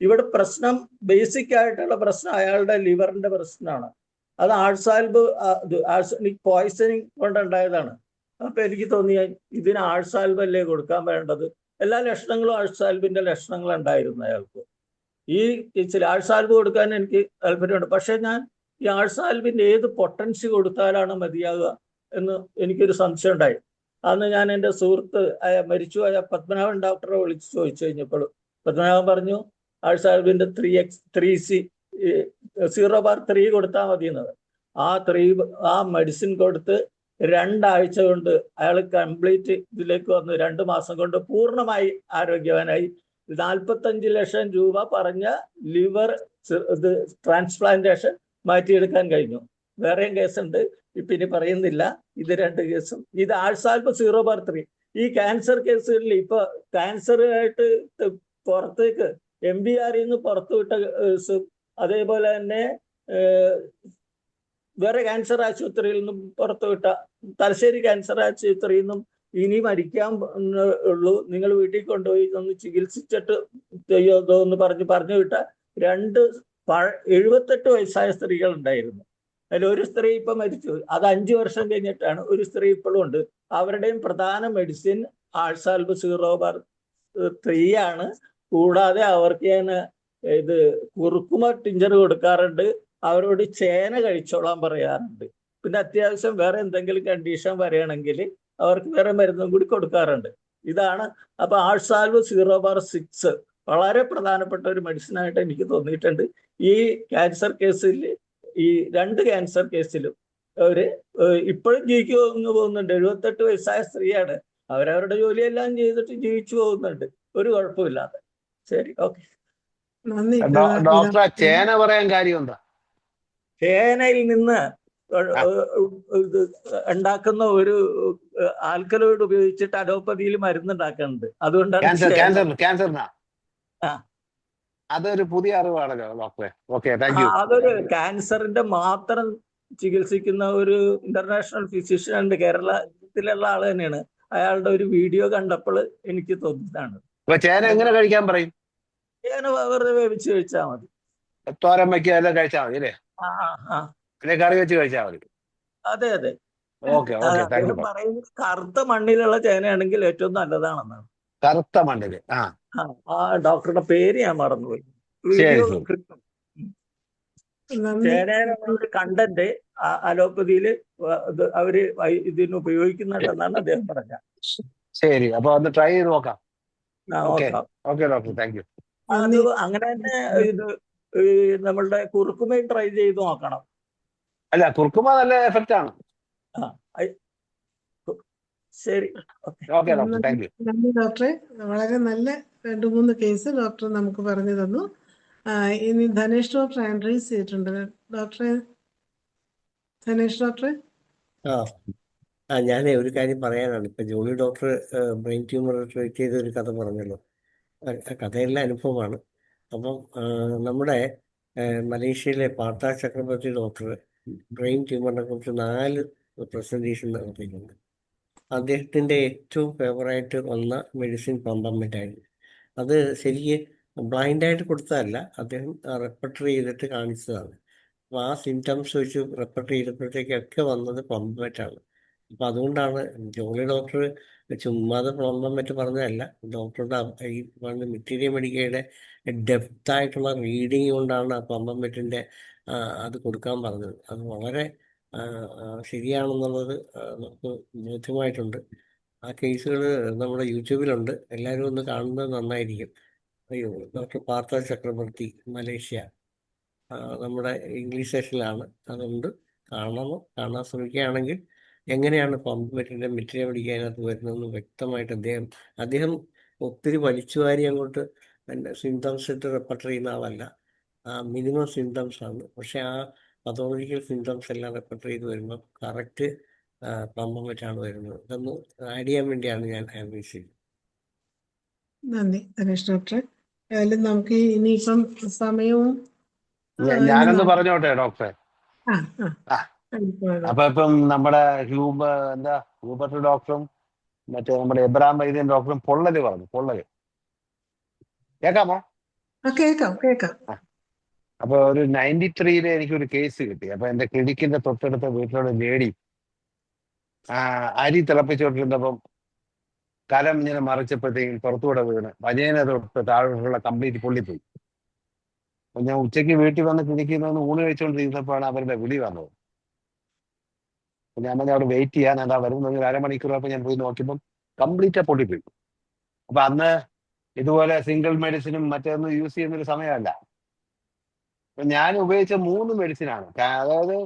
Speaker 8: ഇവിടെ പ്രശ്നം, ബേസിക് ആയിട്ടുള്ള പ്രശ്നം അയാളുടെ ലിവറിന്റെ പ്രശ്നമാണ്. അത് ആഴ്സാൽബ് പോയ്സണിങ് കൊണ്ടുണ്ടായതാണ്. അപ്പൊ എനിക്ക് തോന്നിയ ഇതിന് ആഴ്സാൽബല്ലേ കൊടുക്കാൻ വേണ്ടത്. എല്ലാ ലക്ഷണങ്ങളും ആഴ്സാൽബിന്റെ ലക്ഷണങ്ങൾ ഉണ്ടായിരുന്നു അയാൾക്ക്. ഈ കേസിൽ ആഴ്സാൽബ് കൊടുക്കാൻ എനിക്ക് താല്പര്യമുണ്ട്. പക്ഷെ ഞാൻ ഈ ആഴ്സാൽബിന്റെ ഏത് പൊട്ടൻസി കൊടുത്താലാണ് മതിയാകുക എന്ന് എനിക്കൊരു സംശയം ഉണ്ടായി. അന്ന് ഞാൻ എൻ്റെ സുഹൃത്ത് മരിച്ചുപോയ പത്മനാഭൻ ഡോക്ടറെ വിളിച്ച് ചോദിച്ചു കഴിഞ്ഞപ്പോൾ പത്മനാഭൻ പറഞ്ഞു ആഴ്സാൽബിന്റെ 3C 0/3 കൊടുത്താൽ മതി എന്നത്. ആ മെഡിസിൻ കൊടുത്ത് 2 ആഴ്ച കൊണ്ട് അയാൾ കംപ്ലീറ്റ് ഇതിലേക്ക് വന്നു. 2 മാസം കൊണ്ട് പൂർണ്ണമായി ആരോഗ്യവാനായി. 45 ലക്ഷം രൂപ പറഞ്ഞ ലിവർ ഇത് ട്രാൻസ്പ്ലാന്റേഷൻ മാറ്റിയെടുക്കാൻ കഴിഞ്ഞു. വേറെയും കേസുണ്ട്, പിന്നെ പറയുന്നില്ല. ഇത് 2 കേസും. ഇത് ആൾസാൽബ് 0/3. ഈ ക്യാൻസർ കേസുകളിൽ ഇപ്പൊ ക്യാൻസറായിട്ട് പുറത്തേക്ക് MBRൽ നിന്ന് പുറത്തുവിട്ട കേസും, അതേപോലെ തന്നെ വേറെ ക്യാൻസർ ആശുപത്രിയിൽ നിന്നും പുറത്തുവിട്ട തലശ്ശേരി ക്യാൻസർ ആശുപത്രിയിൽ നിന്നും ഇനി മരിക്കാൻ ഉള്ളൂ, നിങ്ങൾ വീട്ടിൽ കൊണ്ടുപോയി ഒന്ന് ചികിത്സിച്ചിട്ട് ചെയ്യോതോ എന്ന് പറഞ്ഞു വിട്ട 78 വയസ്സായ സ്ത്രീകൾ ഉണ്ടായിരുന്നു. അതിൽ ഒരു സ്ത്രീ ഇപ്പൊ മരിച്ചു. അത് 5 വർഷം കഴിഞ്ഞിട്ടാണ്. ഒരു സ്ത്രീ ഇപ്പോഴും ഉണ്ട്. അവരുടെയും പ്രധാന മെഡിസിൻ ആൾസാൽബ് 0/3 ആണ്. കൂടാതെ അവർക്ക് ഞാൻ ഇത് കുറുക്കുമ ടിഞ്ചർ കൊടുക്കാറുണ്ട്. അവരോട് ചേന കഴിച്ചോളാൻ പറയാറുണ്ട്. പിന്നെ അത്യാവശ്യം വേറെ എന്തെങ്കിലും കണ്ടീഷൻ വരികയാണെങ്കിൽ അവർക്ക് വേറെ മരുന്നും കൂടി കൊടുക്കാറുണ്ട്. ഇതാണ്. അപ്പൊ ആൾസാൽബ് 0/6 വളരെ പ്രധാനപ്പെട്ട ഒരു മെഡിസിനായിട്ട് എനിക്ക് തോന്നിയിട്ടുണ്ട്. ഈ ക്യാൻസർ കേസിൽ, ഈ 2 ക്യാൻസർ കേസിലും അവര് ഇപ്പോഴും ജീവിക്കുന്നു പോകുന്നുണ്ട്. 78 വയസ്സായ സ്ത്രീയാണ്. അവരവരുടെ ജോലിയെല്ലാം ചെയ്തിട്ട് ജീവിച്ചു പോകുന്നുണ്ട്, ഒരു കുഴപ്പമില്ലാതെ. ശരി, ഓക്കെ.
Speaker 1: നന്ദി.
Speaker 7: ഡോക്ടറെ, ചേന പറയാൻ കാര്യം എന്താ?
Speaker 8: ചേനയിൽ നിന്ന് ഇത് ഉണ്ടാക്കുന്ന ഒരു ആൽക്കലോയിഡ് ഉപയോഗിച്ചിട്ട് അലോപ്പതിയിൽ മരുന്നുണ്ടാക്കുന്നുണ്ട്. അതുകൊണ്ടാണ്
Speaker 7: ക്യാൻസറിനാ?
Speaker 8: ആ.
Speaker 7: അതൊരു പുതിയ അറിവാണല്ലോ ഡോക്ടറെ. Okay, thank you.
Speaker 8: അതൊരു ക്യാൻസറിന്റെ മാത്രം ചികിത്സിക്കുന്ന ഒരു ഇന്റർനാഷണൽ ഫിസിഷ്യൻ ഉണ്ട്, കേരളത്തിലുള്ള ആള് തന്നെയാണ്. അയാളുടെ ഒരു വീഡിയോ കണ്ടപ്പോൾ എനിക്ക് തോന്നിയതാണ്.
Speaker 7: അപ്പൊ ചേന എങ്ങനെ കഴിക്കാൻ പറയും?
Speaker 8: ചേന വെറുതെ വേവിച്ച് കഴിച്ചാൽ മതി.
Speaker 7: തോരൻ വയ്ക്കുക എല്ലാം കഴിച്ചാൽ മതി അല്ലേ?
Speaker 8: ആ,
Speaker 7: പിന്നെ കറി വെച്ച് കഴിച്ചാൽ മതി.
Speaker 8: അതെ.
Speaker 7: Okay, thank you.
Speaker 8: അദ്ദേഹം പറയുന്നത് കറുത്ത മണ്ണിലുള്ള ചേനയാണെങ്കിൽ ഏറ്റവും നല്ലതാണെന്നാണ്.
Speaker 7: കറുത്ത മണ്ണില്?
Speaker 8: ആ ഡോക്ടറുടെ പേര് ഞാൻ മറന്നുപോയി.
Speaker 7: ശരി.
Speaker 8: ചേനയുടെ കണ്ടന്റ് അലോപ്പതിയില് അവര് ഇതിന് ഉപയോഗിക്കുന്നുണ്ടെന്നാണ് അദ്ദേഹം പറഞ്ഞത്.
Speaker 7: ശരി, അപ്പൊ ഒന്ന് ട്രൈ ചെയ്ത് നോക്കാം.
Speaker 8: നോക്കാം.
Speaker 7: Okay doctor, thank you.
Speaker 8: അത് അങ്ങനെ തന്നെ ഇത് നമ്മളുടെ കുറുക്കുമയും ട്രൈ ചെയ്ത് നോക്കണം.
Speaker 7: അല്ല, കുറുക്കുമ നല്ല എഫക്റ്റ് ആണ്.
Speaker 8: ശരി,
Speaker 7: ഓക്കെ ഡോക്ടർ, താങ്ക് യു.
Speaker 1: നന്ദി ഡോക്ടറെ. വളരെ നല്ല 2-3 കേസ് ഡോക്ടർ നമുക്ക് പറഞ്ഞു തന്നു. ഇനി ധനേഷ് ഡോക്ടർ ആൻഡ്രൈസ് ചെയ്തിട്ടുണ്ട്. ഡോക്ടറെ, ധനേഷ് ഡോക്ടറെ.
Speaker 2: ഞാൻ ഒരു കാര്യം പറയാനാണ്. ഇപ്പൊ Jolly doctor brain tumour treat ചെയ്ത ഒരു കഥ പറഞ്ഞല്ലോ. കഥയെല്ലാം അനുഭവമാണ്. അപ്പം നമ്മുടെ മലേഷ്യയിലെ പാർത്ത ചക്രവർത്തി ഡോക്ടർ ബ്രെയിൻ ട്യൂമറിനെ കുറിച്ച് 4 പ്രസന്റേഷൻ നടത്തിയിട്ടുണ്ട്. അദ്ദേഹത്തിൻ്റെ ഏറ്റവും ഫേവറായിട്ട് വന്ന മെഡിസിൻ പമ്പമ്മറ്റായിരുന്നു. അത് ശരിക്ക് ബ്ലൈൻഡായിട്ട് കൊടുത്തതല്ല, അദ്ദേഹം റെപ്പർട്ടറി ചെയ്തിട്ട് കാണിച്ചതാണ്. അപ്പോൾ ആ സിംറ്റംസ് വെച്ച് റെപ്പർട്ടറി ചെയ്തപ്പോഴത്തേക്കൊക്കെ വന്നത് പമ്പമറ്റാണ്. അപ്പം അതുകൊണ്ടാണ് ജോളി ഡോക്ടർ ചുമ്മാതെ പമ്പമറ്റ് പറഞ്ഞതല്ല, ഡോക്ടറുടെ ഈ പറഞ്ഞ മെറ്റീരിയൽ മെഡിക്കയുടെ ഡെപ്തായിട്ടുള്ള റീഡിങ് കൊണ്ടാണ് ആ പമ്പമറ്റിൻ്റെ അത് കൊടുക്കാൻ പറഞ്ഞത്. അത് വളരെ ശരിയാണെന്നുള്ളത് നമുക്ക് ബോധ്യമായിട്ടുണ്ട്. ആ കേസുകൾ നമ്മുടെ യൂട്യൂബിലുണ്ട്, എല്ലാവരും ഒന്ന് കാണുന്നത് നന്നായിരിക്കും. അയ്യോ, ഡോക്ടർ പാർത്ത ചക്രവർത്തി, മലേഷ്യ, നമ്മുടെ ഇംഗ്ലീഷ് സെഷനിലാണ്. അതുകൊണ്ട് കാണാൻ ശ്രമിക്കുകയാണെങ്കിൽ എങ്ങനെയാണ് പമ്പമറ്റിൻ്റെ മെറ്റീരിയൽ മെഡിക്കതിനകത്ത് വരുന്നതെന്ന് വ്യക്തമായിട്ട് അദ്ദേഹം ഒത്തിരി വലിച്ചുവാരി അങ്ങോട്ട് സിംറ്റംസ് ഇട്ട് റെപ്പർട്ടർ ചെയ്യുന്ന ആളല്ല. മിനിമം സിംറ്റംസ് ആണ്. പക്ഷെ ആ പതോളജിക്കൽ സിംറ്റംസ് എല്ലാം റെപ്പർട്ടർ ചെയ്ത് വരുമ്പോൾ കറക്റ്റ് പമ്പമറ്റാണ് വരുന്നത്. ഇതൊന്ന് ആഡ് ചെയ്യാൻ വേണ്ടിയാണ് ഞാൻ ആൻഡ്രൈസ് ചെയ്തത്.
Speaker 1: നന്ദി ധനേഷ് ഡോക്ടറെ. ഏതായാലും നമുക്ക് ഇനിയിപ്പം സമയവും
Speaker 7: ഞാനൊന്ന് പറഞ്ഞോട്ടെ ഡോക്ടറെ. അപ്പൊ ഇപ്പം നമ്മുടെ ഹ്യൂബർട്ട് ഡോക്ടറും മറ്റേ നമ്മുടെ എബ്രഹാം വൈദ്യൻ ഡോക്ടറും പൊള്ളല് പറഞ്ഞു. കേൾക്കാമോ?
Speaker 1: കേൾക്കാം.
Speaker 7: അപ്പൊ ഒരു 93-ല് എനിക്കൊരു കേസ് കിട്ടി. അപ്പൊ എന്റെ ക്ലിനിക്കിന്റെ തൊട്ടടുത്ത വീട്ടിലുള്ള ലേഡി അരി തിളപ്പിച്ചുകൊണ്ടിരുന്നപ്പം കലം ഇങ്ങനെ മറിച്ചപ്പോഴത്തേക്കും പുറത്തുകൂടെ വീണ് വജേന തൊട്ട് താഴോട്ടുള്ള കംപ്ലീറ്റ് പൊള്ളിപ്പോയി. അപ്പൊ ഞാൻ ഉച്ചയ്ക്ക് വീട്ടിൽ വന്ന് ക്ലിനിക്കിൽ നിന്ന് ഊണ് കഴിച്ചുകൊണ്ടിരുന്നപ്പോഴാണ് അവരുടെ വിളി വന്നത്. അപ്പൊ ഞാൻ അവിടെ വെയിറ്റ് ചെയ്യാൻ എന്താ വരുന്നത് 1/2 മണിക്കൂറപ്പോൾ ഞാൻ പോയി നോക്കിയപ്പം കംപ്ലീറ്റ് പൊള്ളിപ്പോയി. അപ്പൊ അന്ന് ഇതുപോലെ സിംഗിൾ മെഡിസിനും മറ്റൊന്നും യൂസ് ചെയ്യുന്നൊരു സമയമല്ല. അപ്പൊ ഞാൻ ഉപയോഗിച്ച 3 മെഡിസിനാണ്. അതായത്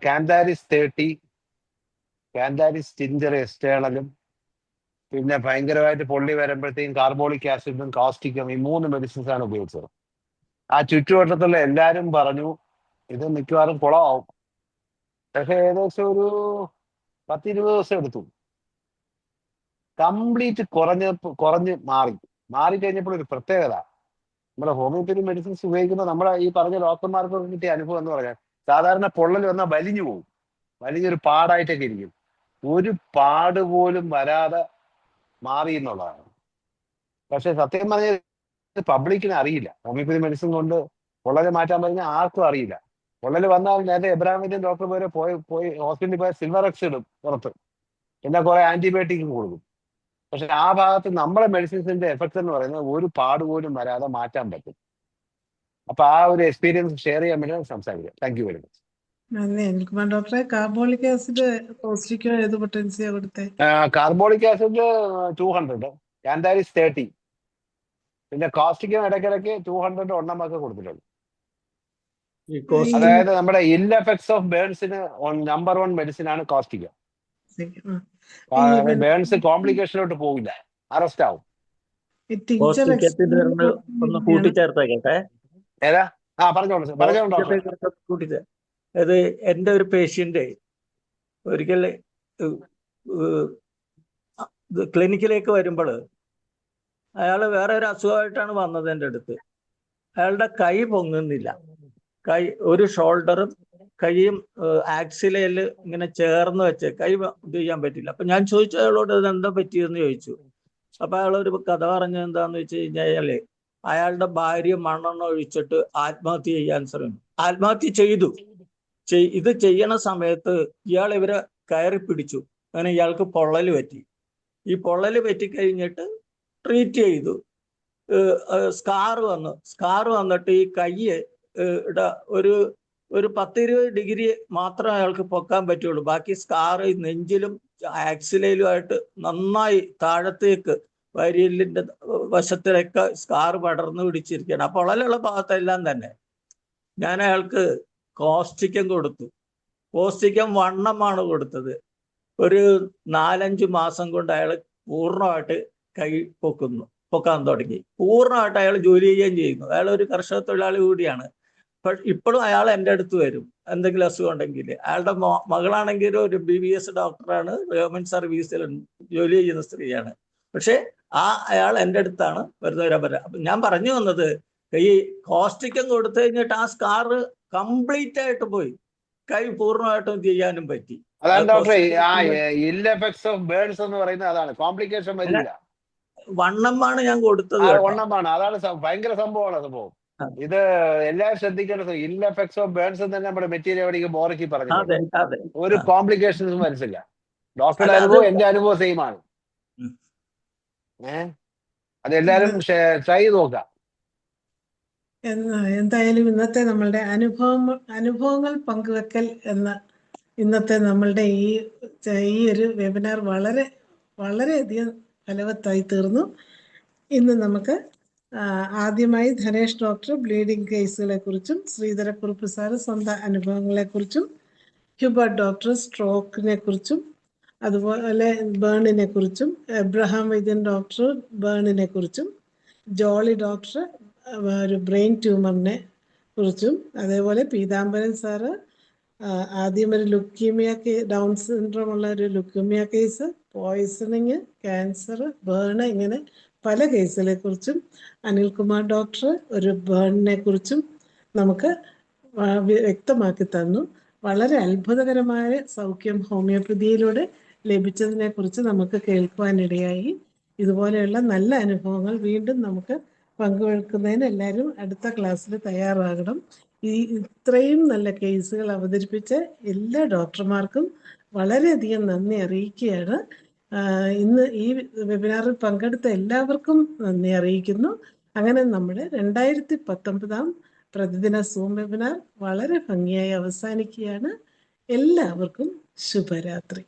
Speaker 7: കാന്താരിസ് 30, കാന്താരിസ് ടിഞ്ചർ എക്സ്റ്റേണലും പിന്നെ ഭയങ്കരമായിട്ട് പൊള്ളി വരുമ്പോഴത്തേക്കും കാർബോളിക് ആസിഡും കാസ്റ്റിക്കും ഈ 3 മെഡിസിൻസ് ആണ് ഉപയോഗിച്ചത്. ആ ചുറ്റുവട്ടത്തുള്ള എല്ലാവരും പറഞ്ഞു ഇത് മിക്കവാറും കുളമാവും. പക്ഷെ ഏകദേശം ഒരു 10-20 ദിവസം എടുത്തു. കംപ്ലീറ്റ് കുറഞ്ഞ് മാറിക്കഴിഞ്ഞപ്പോൾ ഒരു പ്രത്യേകത, നമ്മുടെ ഹോമിയോപ്പതി മെഡിസിൻസ് ഉപയോഗിക്കുന്ന നമ്മുടെ ഈ പറഞ്ഞ ഡോക്ടർമാർക്ക് കിട്ടിയ അനുഭവം എന്ന് പറഞ്ഞാൽ സാധാരണ പൊള്ളൽ വന്നാൽ വലിഞ്ഞു പോകും, വലിയൊരു പാടായിട്ടൊക്കെ ഇരിക്കും. ഒരു പാട് പോലും വരാതെ മാറി എന്നുള്ളതാണ്. പക്ഷെ സത്യം പറഞ്ഞാൽ പബ്ലിക്കിന് അറിയില്ല. ഹോമിയോപ്പതി മെഡിസിൻ കൊണ്ട് പൊള്ളൽ മാറ്റാൻ പറഞ്ഞാൽ ആർക്കും അറിയില്ല. പൊള്ളൽ വന്നാൽ നേരത്തെ എബ്രാഹിമിന്റെ ഡോക്ടർ വരെ പോയി ഹോസ്പിറ്റലിൽ പോയി സിൽവറക്സ് ഇടും പുറത്ത്, പിന്നെ കുറെ ആന്റിബയോട്ടിക്കും കൊടുക്കും. പക്ഷെ ആ ഭാഗത്ത് നമ്മുടെ മെഡിസിൻസിന്റെ എഫക്ട് എന്ന് പറയുന്നത് ഒരു പാട് പോലും വരാതെ മാറ്റാൻ പറ്റും. അപ്പൊ ആ ഒരു എക്സ്പീരിയൻസ് ഷെയർ ചെയ്യാൻ വേണ്ടി സംസാരിക്കാം. Thank you very much.
Speaker 1: നന്ദി അനിൽകുമാർ ഡോക്ടറെ. കാർബോളിക് ആസിഡ് പോസ്റ്റിക്കോ ഏത് പൊട്ടൻസിയാ കൊടുത്തേ?
Speaker 7: കാർബോളിക് ആസിഡ് 200, കാന്താരിസ് 30, പിന്നെ കാസ്റ്റിക്കും ഇടയ്ക്കിടയ്ക്ക് 200 ഒക്കെ കൊടുത്തിട്ടുണ്ട്.
Speaker 8: ഈ കോസ്റ്റ്
Speaker 7: അതായത് നമ്മുടെ ഇൽ എഫക്ട്സ് ഓഫ് ബേൺസിന് നമ്പർ 1 മെഡിസിൻ ആണ് കാസ്റ്റിക്ക. ബേൺസ് കോംപ്ലിക്കേഷനിലോട്ട് പോകില്ല, അറസ്റ്റ് ആവും.
Speaker 8: കോസ്റ്റിക്കത്തിന്റെ ഒന്ന് കൂട്ടിച്ചേർത്തേക്കട്ടെ.
Speaker 7: ഏതാ? പറഞ്ഞോളൂ.
Speaker 8: കൂട്ടിച്ചേർ അത് എൻ്റെ ഒരു പേഷ്യന്റ് ഒരിക്കൽ ക്ലിനിക്കിലേക്ക് വരുമ്പോൾ അയാൾ വേറെ ഒരു അസുഖമായിട്ടാണ് വന്നത് എൻ്റെ അടുത്ത്. അയാളുടെ കൈ പൊങ്ങുന്നില്ല. കൈ ഒരു ഷോൾഡറും കൈയും ആക്സിലയിൽ ഇങ്ങനെ ചേർന്ന് വെച്ച് കൈ ഇത് ചെയ്യാൻ പറ്റില്ല. അപ്പൊ ഞാൻ ചോദിച്ചു അയാളോട് ഇത് എന്താ പറ്റിയെന്ന് ചോദിച്ചു. അപ്പൊ അയാളൊരു കഥ പറഞ്ഞത് എന്താന്ന് വെച്ച് കഴിഞ്ഞാല് അയാളുടെ ഭാര്യ മണ്ണെണ്ണ ഒഴിച്ചിട്ട് ആത്മഹത്യ ചെയ്യാൻ ശ്രമിച്ചു. ആത്മഹത്യ ചെയ്തു. ഇത് ചെയ്യണ സമയത്ത് ഇയാൾ ഇവരെ കയറി പിടിച്ചു. അങ്ങനെ ഇയാൾക്ക് പൊള്ളൽ പറ്റി. ഈ പൊള്ളൽ പറ്റിക്കഴിഞ്ഞിട്ട് ട്രീറ്റ് ചെയ്തു. സ്കാർ വന്നിട്ട് ഈ കയ്യ് ഒരു 10-20 ഡിഗ്രി മാത്രമേ അയാൾക്ക് പൊക്കാൻ പറ്റുള്ളൂ. ബാക്കി സ്കാർ നെഞ്ചിലും ആക്സിലയിലുമായിട്ട് നന്നായി താഴത്തേക്ക് വരിയലിന്റെ വശത്തിലൊക്കെ സ്കാർ പടർന്നു പിടിച്ചിരിക്കുകയാണ്. ആ പൊള്ളലുള്ള ഭാഗത്തെല്ലാം തന്നെ. ഞാൻ അയാൾക്ക് കോസ്റ്റിക്കം കൊടുത്തു. കോസ്റ്റിക്കം 1 കൊടുത്തത്. ഒരു 4-5 മാസം കൊണ്ട് അയാൾ പൂർണ്ണമായിട്ട് കൈ പൊക്കാൻ തുടങ്ങി. പൂർണ്ണമായിട്ട് അയാൾ ജോലി ചെയ്യുകയും ചെയ്യുന്നു. അയാൾ ഒരു കർഷക തൊഴിലാളി കൂടിയാണ്. പക്ഷെ ഇപ്പോഴും അയാൾ എൻ്റെ അടുത്ത് വരും എന്തെങ്കിലും അസുഖം ഉണ്ടെങ്കിൽ. അയാളുടെ മകളാണെങ്കിൽ ഒരു BBS ഡോക്ടറാണ്, ഗവൺമെന്റ് സർവീസിൽ ജോലി ചെയ്യുന്ന സ്ത്രീയാണ്. പക്ഷെ അയാൾ എൻ്റെ അടുത്താണ് വരുന്നവരെ. അപ്പൊ ഞാൻ പറഞ്ഞു വന്നത്, ഈ കോസ്റ്റിക്കം കൊടുത്തു കഴിഞ്ഞിട്ട് ആ സ്കാർ കംപ്ലീറ്റ് ആയിട്ട് പോയി. കൈ പൂർണ്ണമായിട്ടും ചെയ്യാനും പറ്റി.
Speaker 7: അതാണ് ഡോക്ടറെ ഇൽ എഫക്ട്സ് ഓഫ് ബേൺസ് എന്ന് പറയുന്നത്. അതാണ് കോംപ്ലിക്കേഷൻ വരില്ല.
Speaker 8: 1 ഞാൻ കൊടുത്തത്.
Speaker 7: 1 അതാണ് ഭയങ്കര സംഭവം. ഇത് എല്ലാവരും ശ്രദ്ധിക്കേണ്ടത്. ഇൽ എഫക്ട്സ് ഓഫ് ബേൺസ് തന്നെ നമ്മുടെ മെറ്റീരിയൽ ബോറയ്ക്ക് പറഞ്ഞു. ഒരു കോംപ്ലിക്കേഷൻസും മനസ്സില്ല. ഡോക്ടറുടെ അനുഭവം എന്റെ അനുഭവം സെയിം ആണ്. അതെല്ലാരും ട്രൈ ചെയ്ത് നോക്കാം.
Speaker 1: എന്തായാലും ഇന്നത്തെ നമ്മളുടെ അനുഭവങ്ങൾ പങ്കുവെക്കൽ എന്ന ഇന്നത്തെ നമ്മളുടെ ഈ ഒരു വെബിനാർ വളരെയധികം ഫലവത്തായി തീർന്നു. ഇന്ന് നമുക്ക് ആദ്യമായി ധനേഷ് ഡോക്ടർ ബ്ലീഡിംഗ് കേസുകളെ കുറിച്ചും, ശ്രീധരക്കുറുപ്പ് സാറ് സ്വന്തം അനുഭവങ്ങളെക്കുറിച്ചും, ഹ്യൂബർട്ട് ഡോക്ടർ സ്ട്രോക്കിനെ കുറിച്ചും, അതുപോലെ ബേണിനെ കുറിച്ചും, എബ്രഹാം വൈദ്യൻ ഡോക്ടർ ബേണിനെ കുറിച്ചും, ജോളി ഡോക്ടർ ഒരു ബ്രെയിൻ ട്യൂമറിനെ കുറിച്ചും, അതേപോലെ പീതാംബരൻ സാറ് ആദ്യം ഒരു ലുക്കീമിയ ഡൗൺ സിൻഡ്രോം ഉള്ള ഒരു leukaemia case, poisoning, cancer, burn, ഇങ്ങനെ പല കേസുകളെ കുറിച്ചും, അനിൽകുമാർ ഡോക്ടർ ഒരു ബേണിനെ കുറിച്ചും നമുക്ക് വ്യക്തമാക്കി തന്നു. വളരെ അത്ഭുതകരമായ സൗഖ്യം ഹോമിയോപ്പതിയിലൂടെ ലഭിച്ചതിനെ കുറിച്ച് നമുക്ക് കേൾക്കുവാനിടയായി. ഇതുപോലെയുള്ള നല്ല അനുഭവങ്ങൾ വീണ്ടും നമുക്ക് പങ്കുവെക്കുന്നതിന് എല്ലാവരും അടുത്ത ക്ലാസ്സിൽ തയ്യാറാകണം. ഇത്രയും നല്ല കേസുകൾ അവതരിപ്പിച്ച എല്ലാ ഡോക്ടർമാർക്കും വളരെയധികം നന്ദി അറിയിക്കുകയാണ്. ഇന്ന് ഈ വെബിനാറിൽ പങ്കെടുത്ത എല്ലാവർക്കും നന്ദി അറിയിക്കുന്നു. അങ്ങനെ നമ്മുടെ 2019 പ്രതിദിന സൂം വെബിനാർ വളരെ ഭംഗിയായി അവസാനിക്കുകയാണ്. എല്ലാവർക്കും ശുഭരാത്രി.